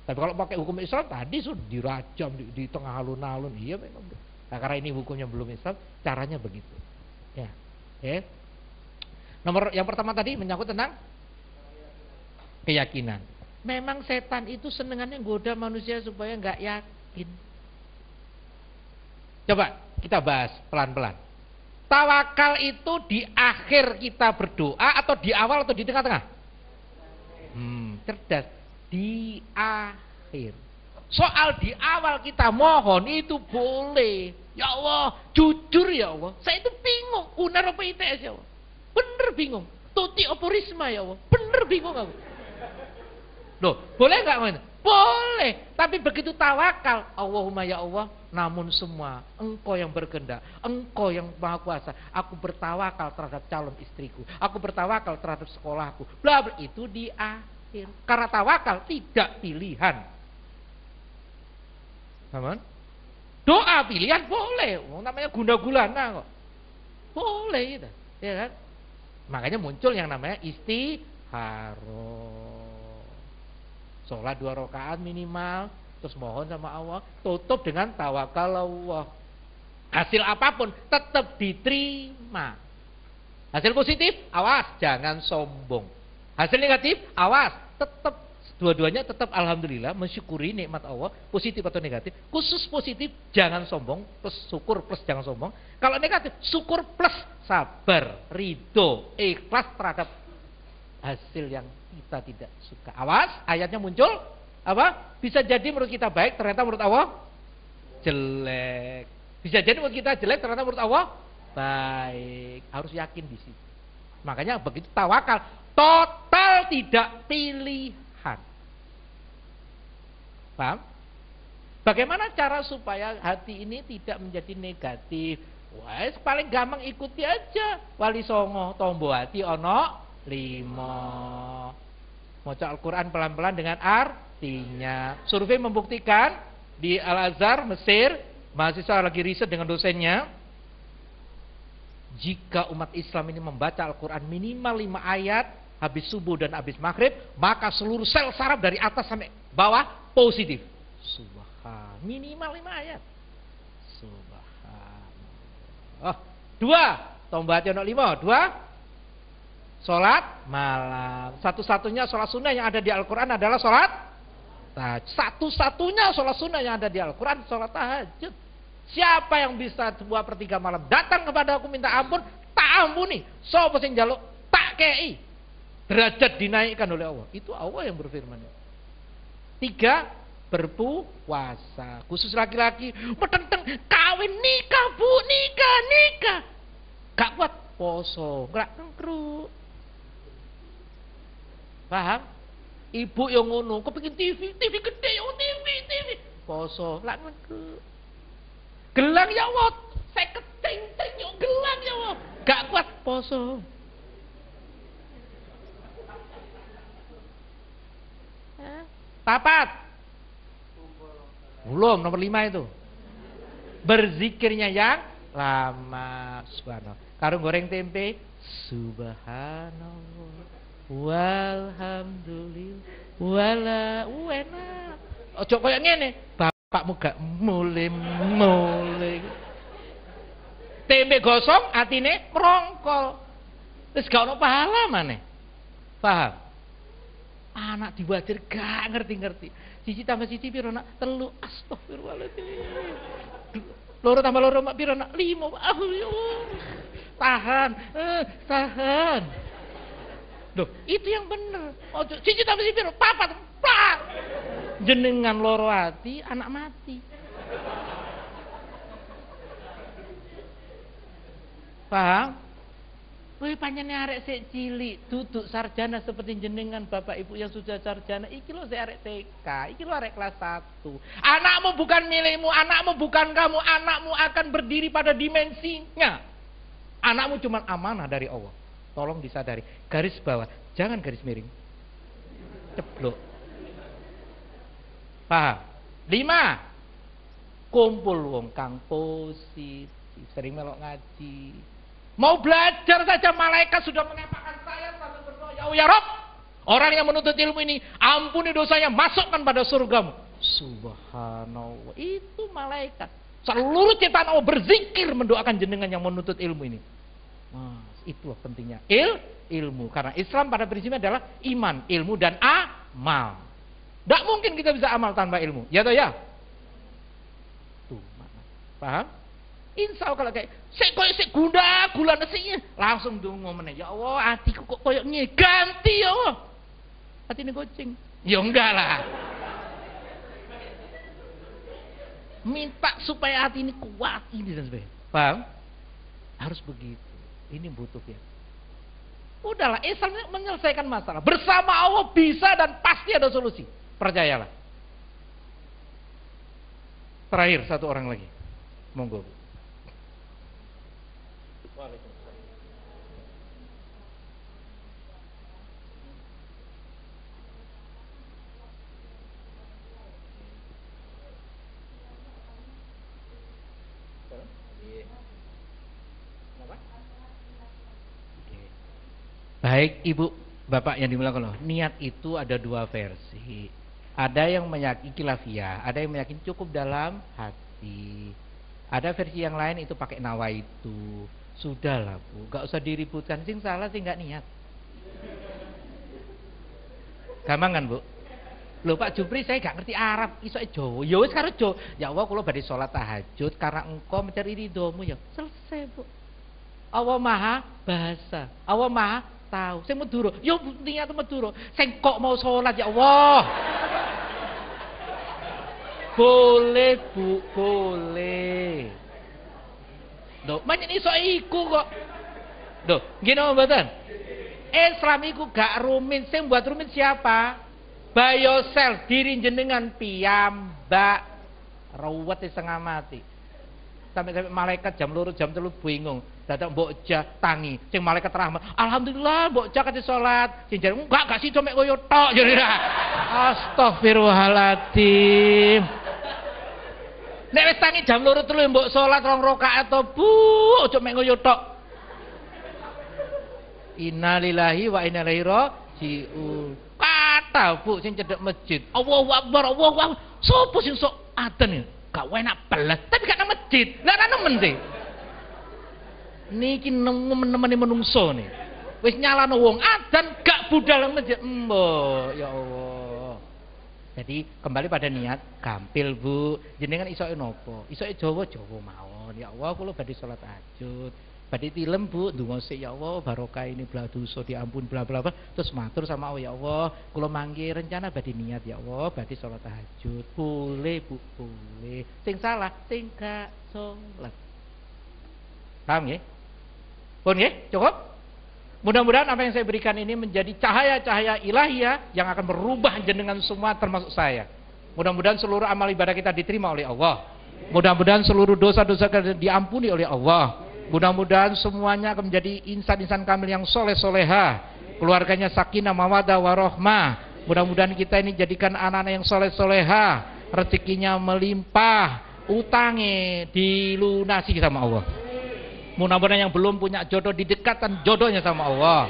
Tapi kalau pakai hukum Islam tadi sudah dirajam di tengah alun-alun, iya memang. Nah, karena ini hukumnya belum Islam, caranya begitu. Ya, Oke. Nomor yang pertama tadi menyangkut tentang keyakinan. Memang setan itu senengannya goda manusia supaya nggak yakin. Coba kita bahas pelan-pelan. Tawakal itu di akhir kita berdoa atau di awal atau di tengah-tengah? Cerdas. Di akhir. Soal di awal kita mohon itu boleh. Ya Allah, jujur ya Allah. Saya itu bingung. UNER apa ITS ya Allah? Bener bingung. Tuti apa Risma ya Allah? Bener bingung aku. Loh, boleh nggak ngomong? Boleh. Tapi begitu tawakal, Allahumma ya Allah, namun semua Engkau yang berkehendak, Engkau yang Maha Kuasa. Aku bertawakal terhadap calon istriku. Aku bertawakal terhadap sekolahku. Bla bla, itu di akhir. Karena tawakal tidak pilihan. Aman? Doa pilihan boleh, namanya guna-gulana kok. Boleh gitu, ya kan? Makanya muncul yang namanya istikharah. Sholat 2 rakaat minimal, terus mohon sama Allah, tutup dengan tawakal Allah. Hasil apapun tetap diterima. Hasil positif, awas jangan sombong. Hasil negatif, awas tetap. Dua-duanya tetap alhamdulillah mensyukuri nikmat Allah, positif atau negatif. Khusus positif jangan sombong, plus syukur plus jangan sombong. Kalau negatif syukur plus sabar, ridho, ikhlas terhadap hasil yang kita tidak suka. Awas, ayatnya muncul apa? Bisa jadi menurut kita baik, ternyata menurut Allah jelek. Bisa jadi menurut kita jelek, ternyata menurut Allah baik. Harus yakin di situ. Makanya begitu tawakal, total tidak pilihan. Paham? Bagaimana cara supaya hati ini tidak menjadi negatif? Wah, paling gampang ikuti aja. Wali songo tombo hati ono 5. Maca Al-Quran pelan-pelan dengan artinya. Survei membuktikan di Al-Azhar, Mesir, mahasiswa lagi riset dengan dosennya. Jika umat Islam ini membaca Al-Quran minimal 5 ayat habis subuh dan habis maghrib, maka seluruh sel saraf dari atas sampai bawah positif. Subhanallah. Minimal 5 ayat. Subhanallah. 2. Tombati ono 5. 2. Sholat malam. Satu-satunya sholat sunnah yang ada di Al-Quran adalah sholat tahajud. Satu-satunya sholat sunnah yang ada di Al-Quran sholat tahajud. Siapa yang bisa 2/3 malam datang kepada aku minta ampun, tak ampuni. Sapa sing njaluk tak kei. Derajat dinaikkan oleh Allah. Itu Allah yang berfirman. 3. Berpuasa. Khusus laki-laki. Metenteng kawin nikah bu, nikah. Gak kuat poso. Gak nengkruk. Paham? Ibu yang ngono, kepengin TV gede, TV. Poso, lak nengkruk. Gelang ya Allah, saya keteng-teng yo gelang ya Allah. Gak kuat poso. Papat. Belum, nomor 5 itu. Berzikirnya yang lama. Subhanallah. Karo goreng tempe, subhanallah. Walhamdulillah. Wala enak. Ojo koyo ngene, bapakmu gak mulai. Tempe gosong, atine merongkol. Terus gak ono pahala maneh. Paham? Anak diwajir gak ngerti-ngerti. Siji tambah siji piro nak? 3. Astagfirullahaladzim. 2 tambah 2 mak piro nak? 5. Tahan. Loh, itu yang bener. Ojo siji tambah siji piro? 4. Plak. Jenengan loro hati, anak mati. Paham? Wih panjene arek sik cilik, duduk sarjana seperti jenengan bapak ibu yang sudah sarjana. Iki lo sik arek TK, iki lo arek kelas 1. Anakmu bukan milikmu, anakmu bukan kamu, anakmu akan berdiri pada dimensinya. Anakmu cuma amanah dari Allah. Tolong disadari. Garis bawah, jangan garis miring. Ceblok. Paham? 5. Kumpul wong kang positif, sering melok ngaji. Mau belajar saja malaikat sudah mengatakan saya sambil berdoa, ya Rabb, orang yang menuntut ilmu ini ampuni dosanya, masukkan pada surgamu. Subhanallah, itu malaikat. Seluruh ciptaan Allah berzikir mendoakan jenengan yang menuntut ilmu ini. Masya Itulah pentingnya ilmu. Karena Islam pada prinsipnya adalah iman, ilmu dan amal. Tidak mungkin kita bisa amal tanpa ilmu. Ya toh ya? Tuh, paham? Insya Allah kalau kayak sek gunda gula nasinya langsung dungo meneh. Ya Allah, hatiku kok koyok ngene. Ganti ya Allah. Hati ini kucing. Ya enggak lah. Minta supaya hati ini kuat ini dan sebagainya. Paham? Harus begitu. Ini butuh ya. Udahlah, Islam menyelesaikan masalah. Bersama Allah bisa dan pasti ada solusi. Percayalah. Terakhir satu orang lagi. Monggo. Baik Ibu, Bapak yang dimuliakan Allah, niat itu ada dua versi. Ada yang meyakini khilafiyah, ada yang meyakini cukup dalam hati. Ada versi yang lain itu pakai nawaitu. Sudahlah Bu, gak usah diributkan. Sing salah sing gak niat. Gampang kan Bu? Loh Pak Jupri, saya gak ngerti Arab, iso Jawa. Ya wis karo Jawa. Ya Allah, kula badhe salat tahajud karena engkau mencari ridhomu ya. Selesai Bu. Allah Maha bahasa. Allah Maha tahu. Sing Madura, yo niat Madura. Sing kok mau salat ya Allah. Boleh Bu, boleh. Loh, macam iso iku kok. Loh, gini mboten. Islam iku gak rumit, sing buat rumit siapa? By yourself, diri jenengan piyambak. Ruwet setengah mati. Sampai malaikat jam 2 jam 3 bingung. Dadak mbok jah tangi, sing malaikat rahmat. Alhamdulillah mbok jah kate salat. Sing jare enggak gak sida mek koyo tok jare. Astagfirullahaladzim. Nek wis tangi jam 2 3 mbok salat 2 rakaat to, Bu, ojo mek koyo tok. Innalillahi wa inna ilaihi raji'un. Kata Bu sing cedhek masjid. Allahu Akbar, Allahu Akbar. Sopo sing sok adzan? Gak enak belas, tapi gak nang masjid. Lah ana nemen sih. Niki nemeni menungso nih. Wis nyalano wong adzan gak budal nang masjid. Mbok, ya Allah. Jadi kembali pada niat, gampil Bu. Jenengan isoke napa? Isoke Jawa mawon. Ya Allah, kula badhe salat tahajud. Badhe tilem Bu, ndonga sik ya Allah, barokah ini bla dosa diampun bla bla bla. Terus matur sama Allah, ya Allah, kula mangke rencana badhe niat ya Allah, badhe salat tahajud. Boleh Bu, boleh. Sing salah sing gak salat. Paham nggih? Pun nggih? Cukup? Mudah-mudahan apa yang saya berikan ini menjadi cahaya-cahaya ilahiyah yang akan merubah jenengan semua termasuk saya. Mudah-mudahan seluruh amal ibadah kita diterima oleh Allah. Mudah-mudahan seluruh dosa-dosa kita diampuni oleh Allah. Mudah-mudahan semuanya akan menjadi insan-insan kamil yang soleh-soleha. Keluarganya sakinah, mawaddah, warahmah. Mudah-mudahan kita ini jadikan anak-anak yang soleh-soleha. Rezekinya melimpah. Utangnya dilunasi sama Allah. Mudah-mudahan yang belum punya jodoh didekatkan jodohnya sama Allah.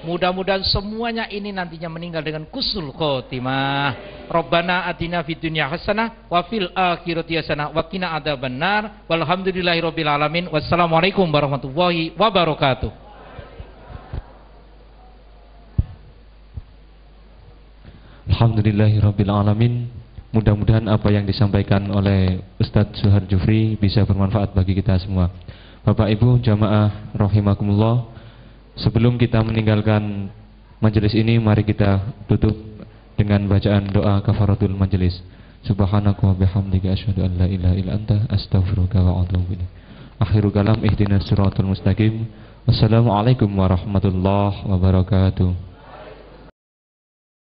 Mudah-mudahan semuanya ini nantinya meninggal dengan husnul khotimah. Rabbana atina fid dunya hasanah wa fil akhirati hasanah wa qina adzabannar. Walhamdulillahirabbil alamin. Wassalamualaikum warahmatullahi wabarakatuh. Alhamdulillahirabbil alamin. Mudah-mudahan apa yang disampaikan oleh Ustadz Zuhar Jufri bisa bermanfaat bagi kita semua. Bapak Ibu jamaah rahimakumullah, sebelum kita meninggalkan majelis ini, mari kita tutup dengan bacaan doa kafaratul majelis. Subhanaka wa bihamdika asyhadu an la ilaha illa anta astaghfiruka wa atubu ilaik. Akhiru kalam ihdinas siratal mustaqim. Wassalamualaikum warahmatullahi wabarakatuh.